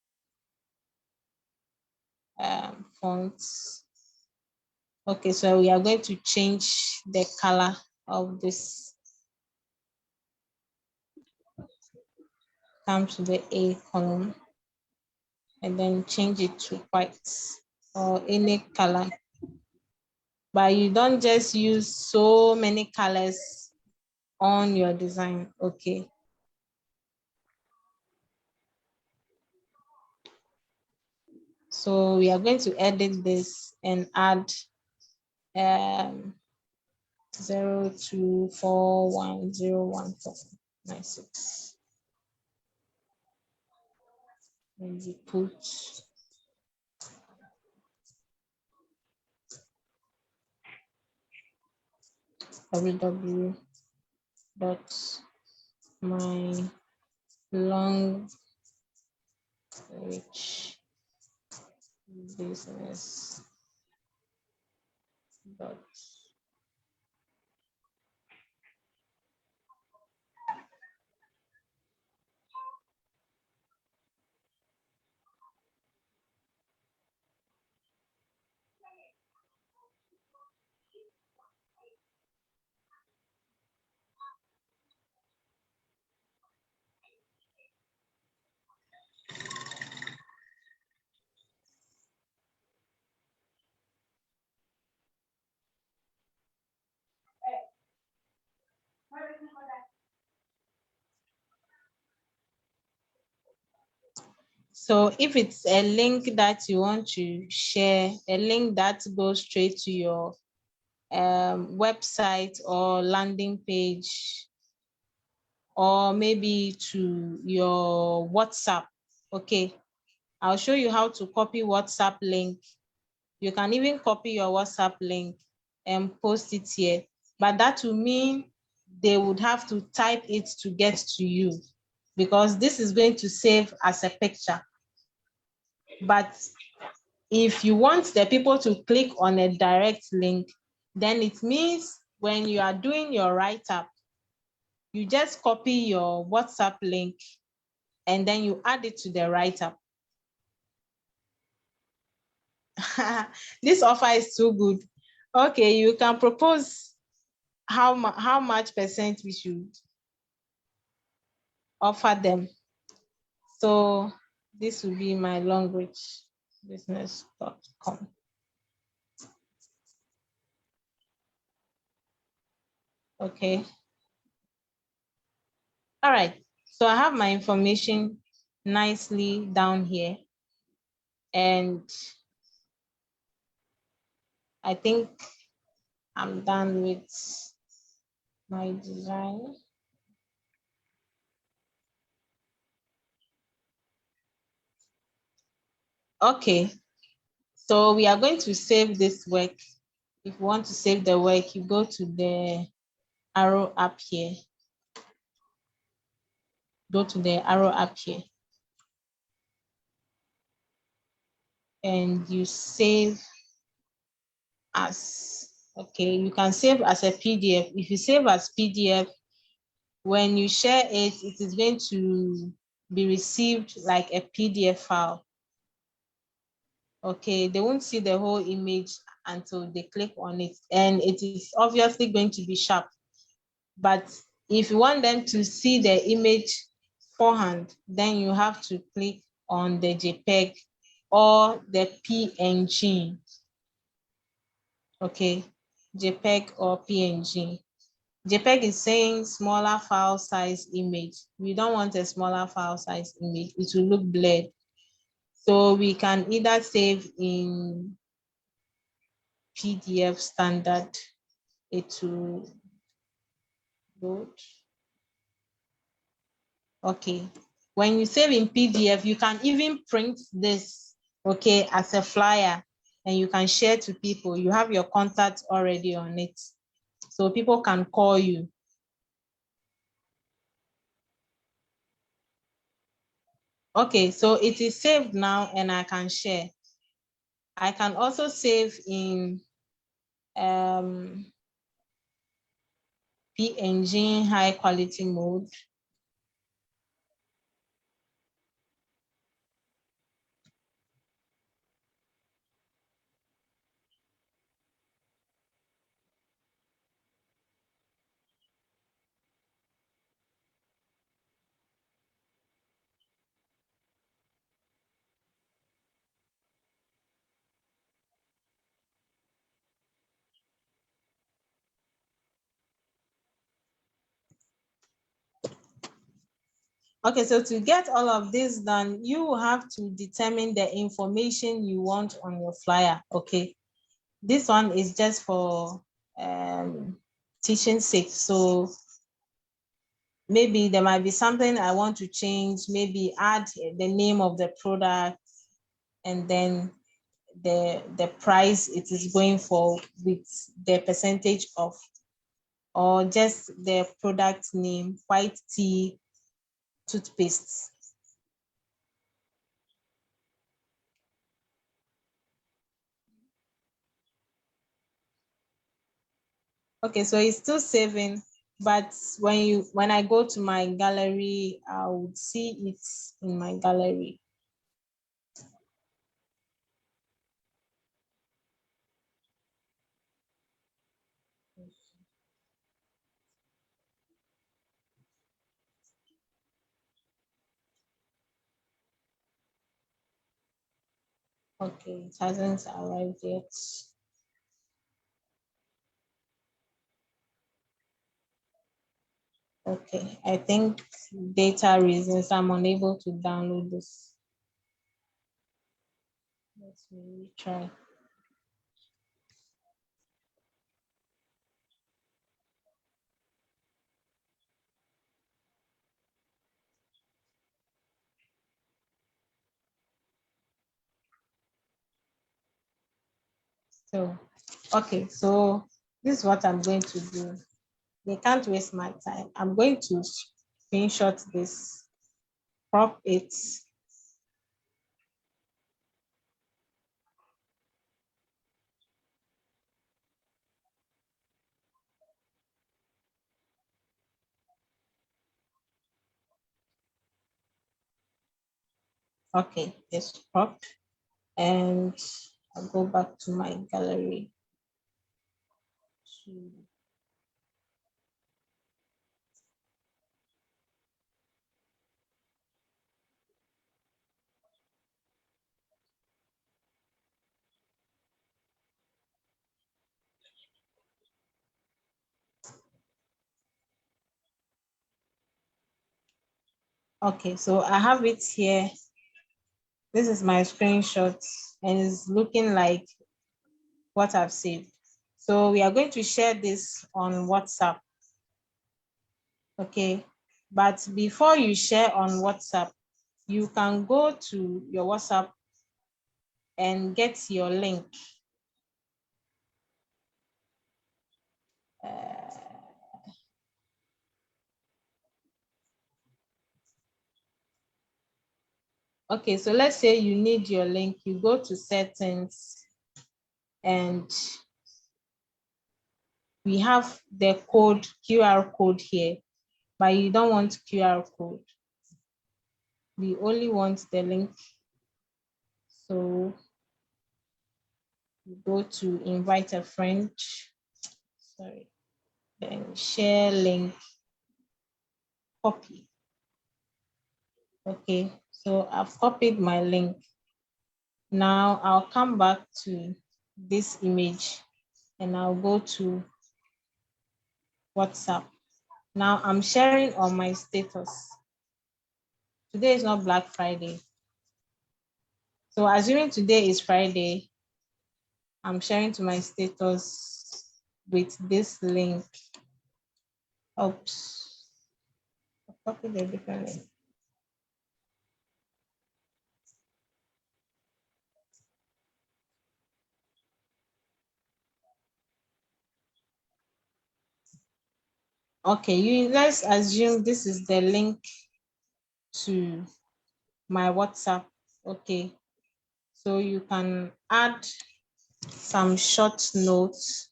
fonts. Okay, so we are going to change the color of this. Come to the A column and then change it to white or any color. But you don't just use so many colors on your design, okay? So we are going to edit this and add 0241014996. And you put www.mylongrich business. So if it's a link that you want to share, a link that goes straight to your website or landing page, or maybe to your WhatsApp. Okay, I'll show you how to copy WhatsApp link. You can even copy your WhatsApp link and post it here, but that will mean they would have to type it to get to you, because this is going to save as a picture. But if you want the people to click on a direct link, then it means when you are doing your write-up, you just copy your WhatsApp link and then you add it to the write-up. This offer is too good. Okay, you can propose how much percent we should offer them. So this will be my longrichbusiness.com. Okay. All right. So I have my information nicely down here. And I think I'm done with my design. Okay. So we are going to save this work. If you want to save the work, you go to the arrow up here. Go to the arrow up here. And you save as, okay, you can save as a PDF. If you save as PDF, when you share it, it is going to be received like a PDF file. Okay, they won't see the whole image until they click on it, and it is obviously going to be sharp. But if you want them to see the image forehand, then you have to click on the JPEG or the PNG. Okay, JPEG or PNG. JPEG is saying smaller file size image. We don't want a smaller file size image. It will look blurred. So we can either save in PDF standard. It will load. Okay. When you save in PDF, you can even print this, okay, as a flyer, and you can share to people. You have your contact already on it, so people can call you. Okay, so it is saved now and I can share. I can also save in PNG high quality mode. Okay, so to get all of this done, you have to determine the information you want on your flyer. Okay, this one is just for teaching sake. So maybe there might be something I want to change, maybe add the name of the product and then the price it is going for with the percentage off, or just the product name, white tea toothpaste. Okay, so it's still saving, but when I go to my gallery, I would see it in my gallery. Okay, it hasn't arrived yet. Okay, I think data reasons I'm unable to download this. Let's try. So, okay, so this is what I'm going to do. They can't waste my time. I'm going to screenshot this, crop it. Okay, it's cropped. And I'll go back to my gallery. Okay, so I have it here. This is my screenshot and it's looking like what I've saved. So we are going to share this on WhatsApp. Okay, but before you share on WhatsApp, you can go to your WhatsApp and get your link. Okay, so let's say you need your link, you go to settings and we have the code, QR code here, but you don't want QR code. We only want the link. So you go to invite a friend, sorry, then share link, copy. Okay, so I've copied my link. Now I'll come back to this image and I'll go to WhatsApp. Now I'm sharing on my status. Today is not Black Friday. So assuming today is Friday, I'm sharing to my status with this link. Oops, I copied a different link. Okay, let's assume this is the link to my WhatsApp. Okay, so you can add some short notes.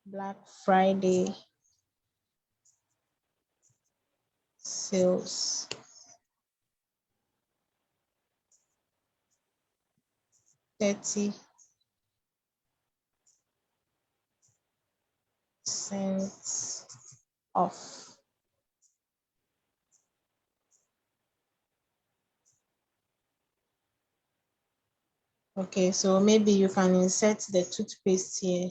Black Friday sales. 30% off. Okay, so maybe you can insert the toothpaste here.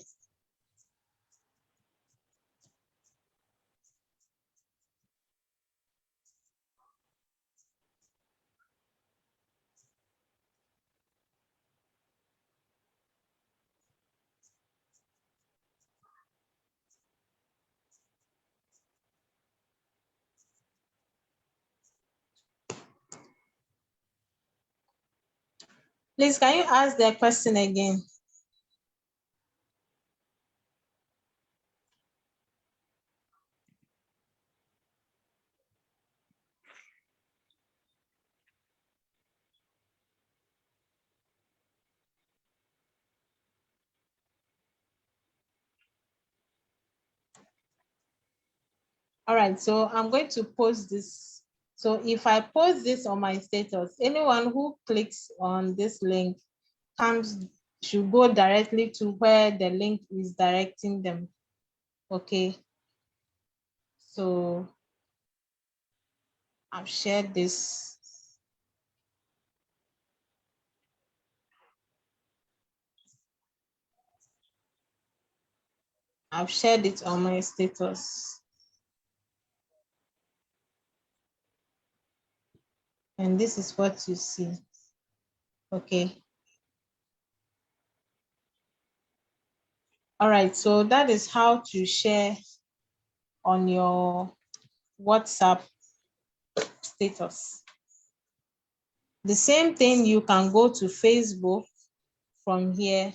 Please, can you ask the question again? All right, so I'm going to post this. So if I post this on my status, anyone who clicks on this link should go directly to where the link is directing them. Okay, so I've shared this. I've shared it on my status. And this is what you see. Okay. All right, so that is how to share on your WhatsApp status. The same thing, you can go to Facebook from here.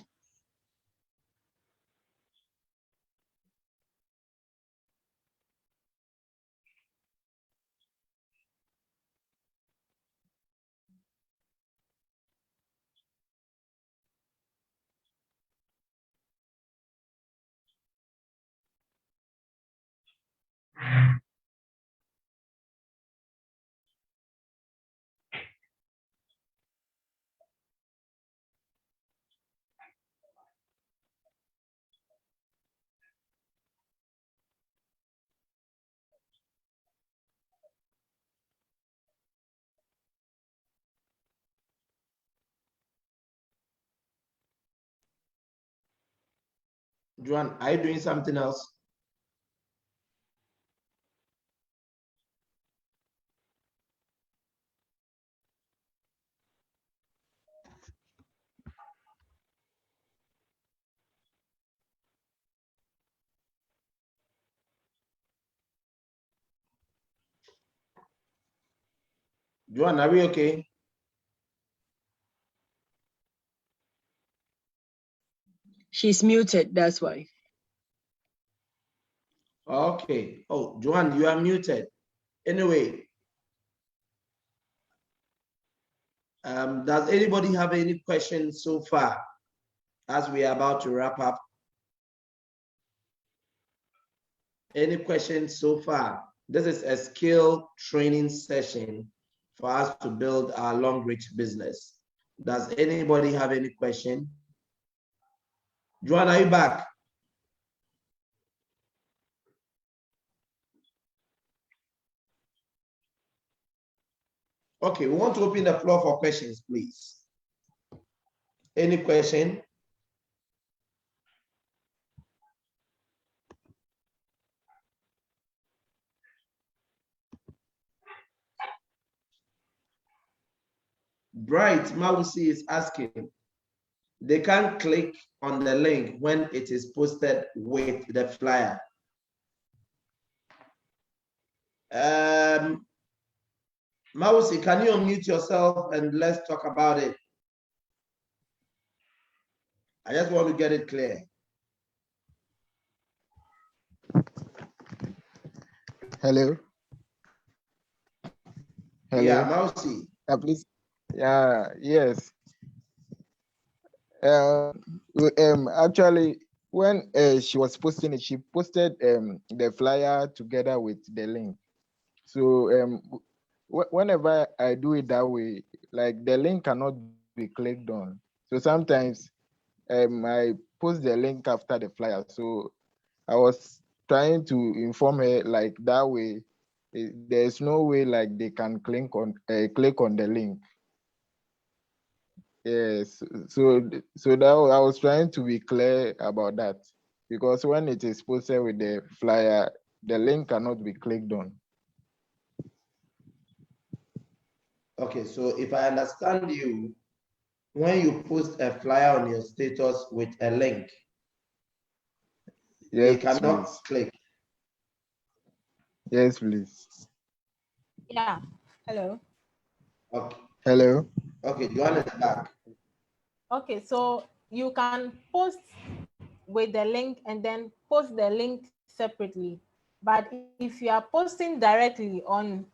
Joanne, are you doing something else? Joanne, are we okay? She's muted, that's why. Okay. Oh, Joanne, you are muted. Anyway, does anybody have any questions so far as we are about to wrap up? Any questions so far? This is a skill training session for us to build our Longrich business. Does anybody have any question? Joanne, are you back? Okay, we want to open the floor for questions, please. Any question? Bright Mausi is asking, they can't click on the link when it is posted with the flyer. Mausi, can you unmute yourself and let's talk about it? I just want to get it clear. Hello. Hello. Yeah, Mausi. Please. Yeah. Yes. Actually, when she was posting it, she posted the flyer together with the link. So whenever I do it that way, like the link cannot be clicked on. So sometimes I post the link after the flyer. So I was trying to inform her like that way. There's no way like they can click on the link. Yes, so that I was trying to be clear about that, because when it is posted with the flyer, the link cannot be clicked on. Okay, so if I understand you, when you post a flyer on your status with a link, Yes, they cannot please. click. Yes, please. Yeah. Hello. Okay. Hello. Okay, Joanne is back. Okay, so you can post with the link and then post the link separately. But if you are posting directly on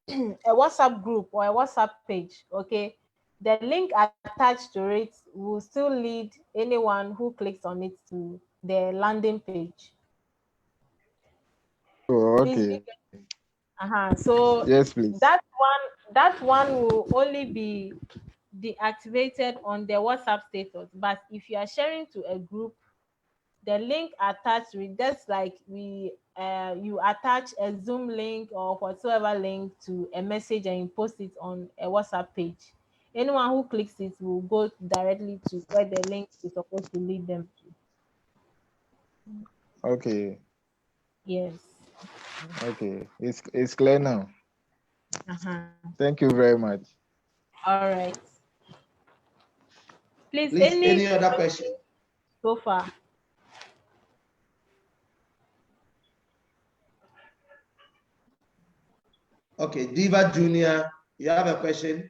a WhatsApp group or a WhatsApp page, okay, the link attached to it will still lead anyone who clicks on it to the landing page. Oh, okay. So Yes, please. that one will only be deactivated on the WhatsApp status. But if you are sharing to a group, the link attached with, just like you attach a Zoom link or whatsoever link to a message and you post it on a WhatsApp page. Anyone who clicks it will go directly to where the link is supposed to lead them to. Okay. Yes. Okay. It's clear now. Thank you very much. All right. Please, Please, any other question? so far? Okay, Diva Junior, you have a question?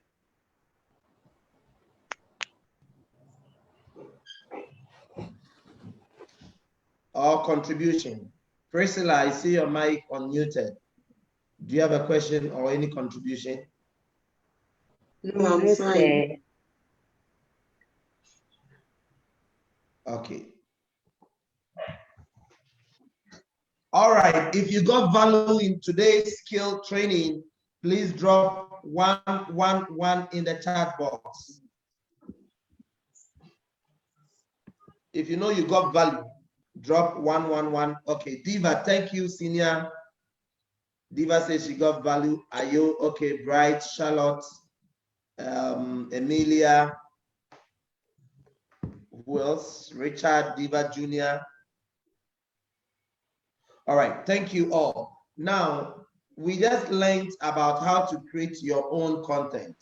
Or contribution? Priscilla, I see your mic unmuted. Do you have a question or any contribution? No, I'm fine. Okay. All right, if you got value in today's skill training, please drop 111 in the chat box. If you know you got value, drop 111. Okay, Diva, thank you, senior. Diva says she got value. Are you okay? Bright, Charlotte, Emilia, who else? Richard, Diva Jr. All right, thank you all. Now, we just learned about how to create your own content.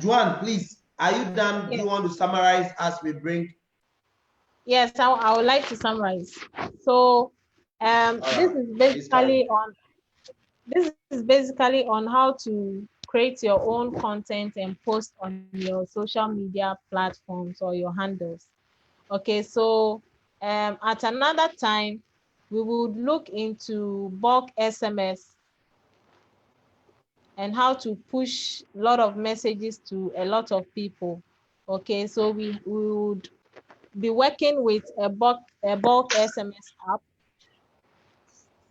Juan, please, are you done? Yes. Do you want to summarize as we bring? Yes, I would like to summarize. So this is basically on how to create your own content and post on your social media platforms or your handles. Okay, so at another time, we would look into bulk SMS and how to push a lot of messages to a lot of people. Okay, so we would be working with a bulk SMS app,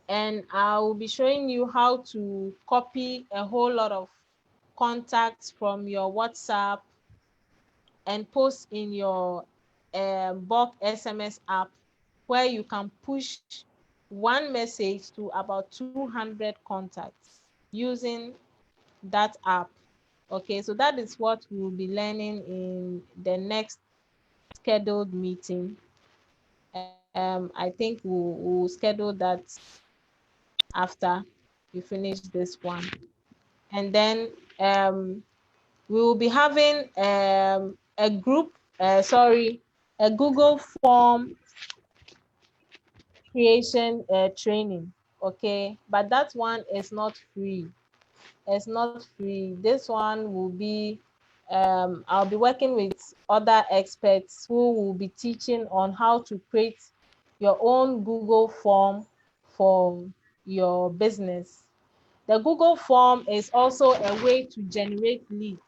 and I will be showing you how to copy a whole lot of contacts from your WhatsApp and post in your bulk SMS app, where you can push one message to about 200 contacts using that app. Okay, so that is what we will be learning in the next scheduled meeting. I think we'll schedule that after you finish this one. And then we will be having a Google form creation training. Okay, but that one is not free. It's not free. This one will be I'll be working with other experts who will be teaching on how to create your own Google form for your business. The Google form is also a way to generate leads.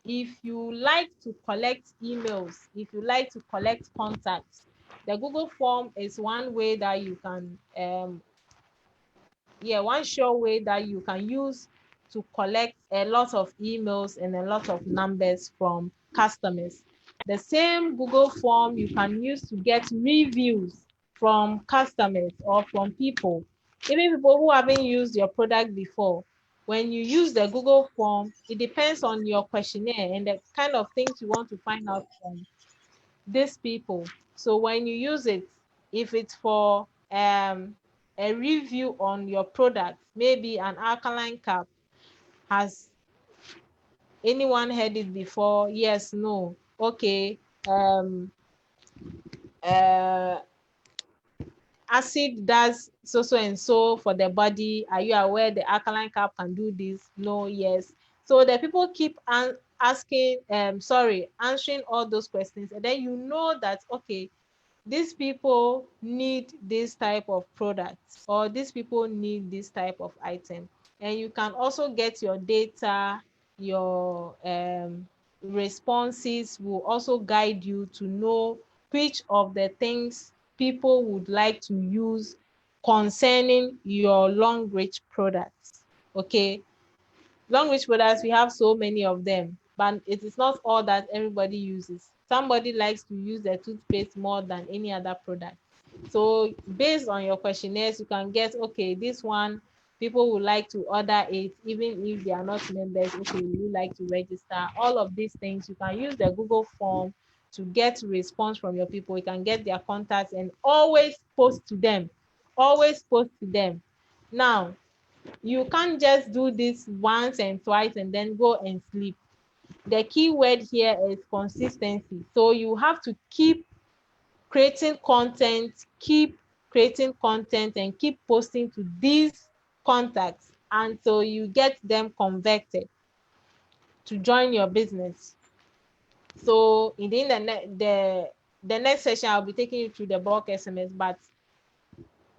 If you like to collect emails, if you like to collect contacts, the Google form is one way that you can one sure way that you can use to collect a lot of emails and a lot of numbers from customers. The same Google form you can use to get reviews from customers or from people, even people who haven't used your product before. When you use the Google form, it depends on your questionnaire and the kind of things you want to find out from these people. So when you use it, if it's for a review on your product, maybe an alkaline cap, has anyone heard it before? Yes, no. Okay. Acid does so and so for the body. Are you aware the alkaline cap can do this? No. Yes. So the people keep answering all those questions, and then you know that, okay, these people need this type of product, or these people need this type of item. And you can also get your data, your responses will also guide you to know which of the things people would like to use concerning your Longrich products. Okay, Longrich products, we have so many of them, but it is not all that everybody uses. Somebody likes to use the toothpaste more than any other product. So based on your questionnaires, you can get, okay, this one, people would like to order it, even if they are not members. Okay, would you like to register? All of these things, you can use the Google form to get response from your people. You can get their contacts and always post to them. Always post to them. Now, you can't just do this once and twice and then go and sleep. The key word here is consistency. So you have to keep creating content, and keep posting to these contacts until you get them converted to join your business. So in the next session, I'll be taking you through the bulk SMS, but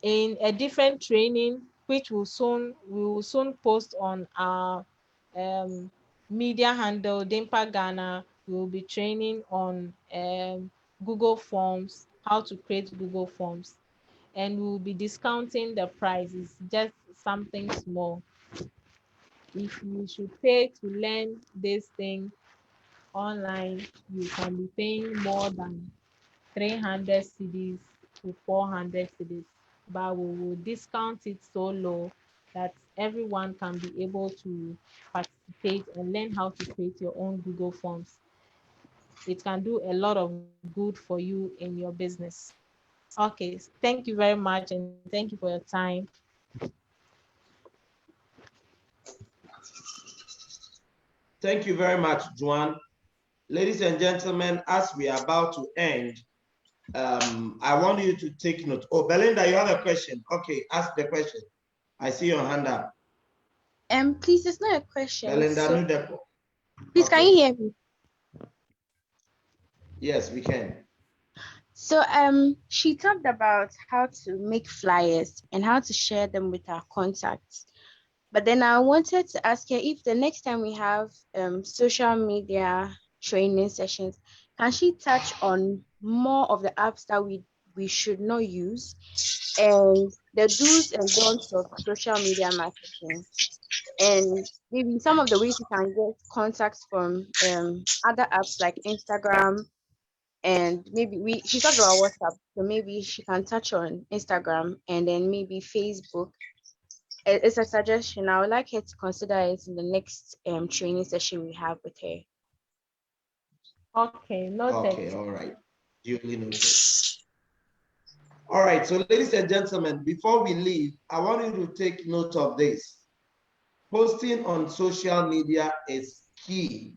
in a different training, which we will soon post on our media handle, Dimpa Ghana. We will be training on Google Forms, how to create Google Forms, and we will be discounting the prices, just something small. If you should pay to learn this thing online, you can be paying more than 300 cedis to 400 cedis, but we will discount it so low that everyone can be able to participate and learn how to create your own Google Forms. It can do a lot of good for you in your business. Okay, thank you very much, and thank you for your time. Thank you very much, Joanne. Ladies and gentlemen, as we are about to end, I want you to take note. Oh, Belinda, you have a question. Okay, ask the question. I see your hand up. Please, it's not a question. Belinda, So, please, okay. Can you hear me? Yes, we can. So, she talked about how to make flyers and how to share them with our contacts. But then I wanted to ask her if the next time we have social media training sessions, can she touch on more of the apps that we should not use and the do's and don'ts of social media marketing, and maybe some of the ways you can get contacts from other apps like Instagram, and maybe she talked about WhatsApp, so maybe she can touch on Instagram and then maybe Facebook. It's a suggestion. I would like her to consider it in the next training session we have with her. Okay, noted. Okay, all right. Duly noted. All right, so ladies and gentlemen, before we leave, I want you to take note of this. Posting on social media is key.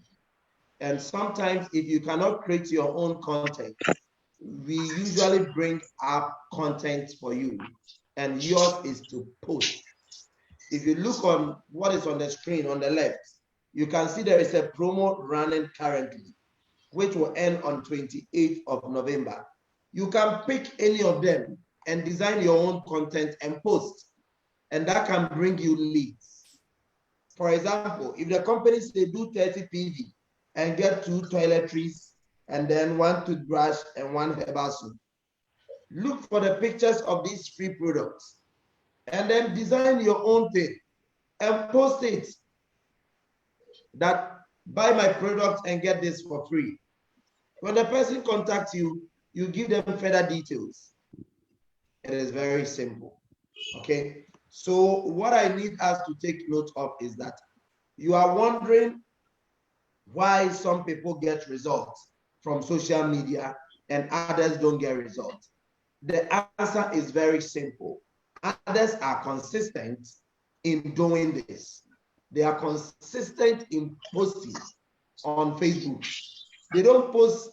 And sometimes if you cannot create your own content, we usually bring up content for you, and yours is to post. If you look on what is on the screen on the left, you can see there is a promo running currently, which will end on 28th of November. You can pick any of them and design your own content and post, and that can bring you leads. For example, if the companies they do 30 PV and get 2 toiletries and then 1 toothbrush and 1 herbal soap, look for the pictures of these free products and then design your own thing and post it that buy my product and get this for free. When the person contacts you, you give them further details. It is very simple. Okay. So what I need us to take note of is that you are wondering why some people get results from social media and others don't get results. The answer is very simple. Others are consistent in doing this. They are consistent in posting on Facebook. They don't post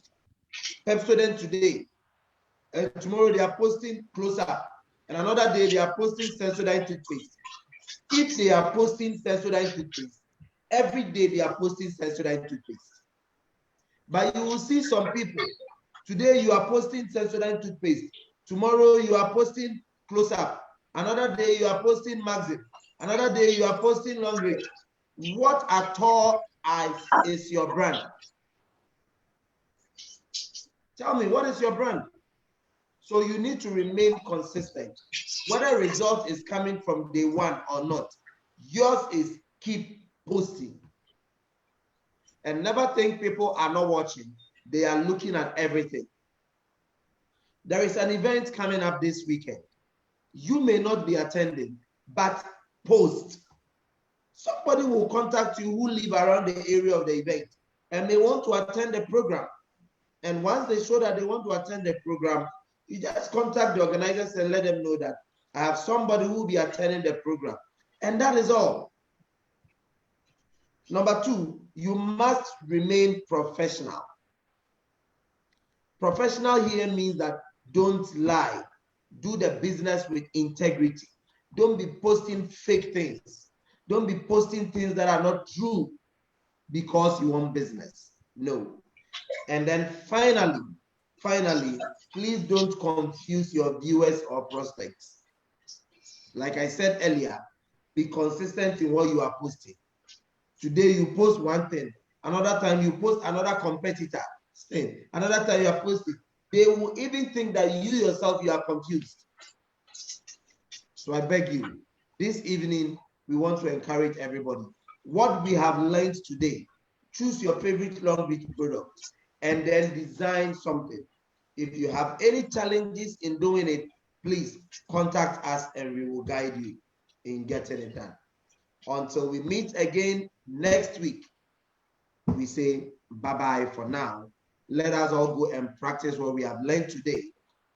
Pepsodent today, and tomorrow they are posting Close Up, and another day they are posting Sensodyne toothpaste. If they are posting Sensodyne toothpaste, every day they are posting Sensodyne toothpaste. But you will see some people, today you are posting Sensodyne toothpaste, tomorrow you are posting Close Up, another day you are posting Maxim, another day you are posting Longrich. What at all is your brand? Tell me, what is your brand? So you need to remain consistent. Whether result is coming from day one or not, yours is keep posting. And never think people are not watching. They are looking at everything. There is an event coming up this weekend. You may not be attending, but post. Somebody will contact you who live around the area of the event and may want to attend the program. And once they show that they want to attend the program, you just contact the organizers and let them know that I have somebody who will be attending the program. And that is all. Number 2, you must remain professional. Professional here means that don't lie. Do the business with integrity. Don't be posting fake things. Don't be posting things that are not true because you want business. No. And then finally, please don't confuse your viewers or prospects. Like I said earlier, be consistent in what you are posting. Today you post one thing, another time you post another competitor thing, another time you are posting. They will even think that you yourself, you are confused. So I beg you, this evening, we want to encourage everybody. What we have learned today, choose your favorite Longrich product and then design something. If you have any challenges in doing it, please contact us and we will guide you in getting it done. Until we meet again next week, we say bye-bye for now. Let us all go and practice what we have learned today,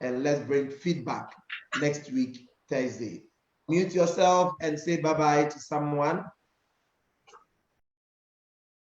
and let's bring feedback next week, Thursday. Mute yourself and say bye-bye to someone.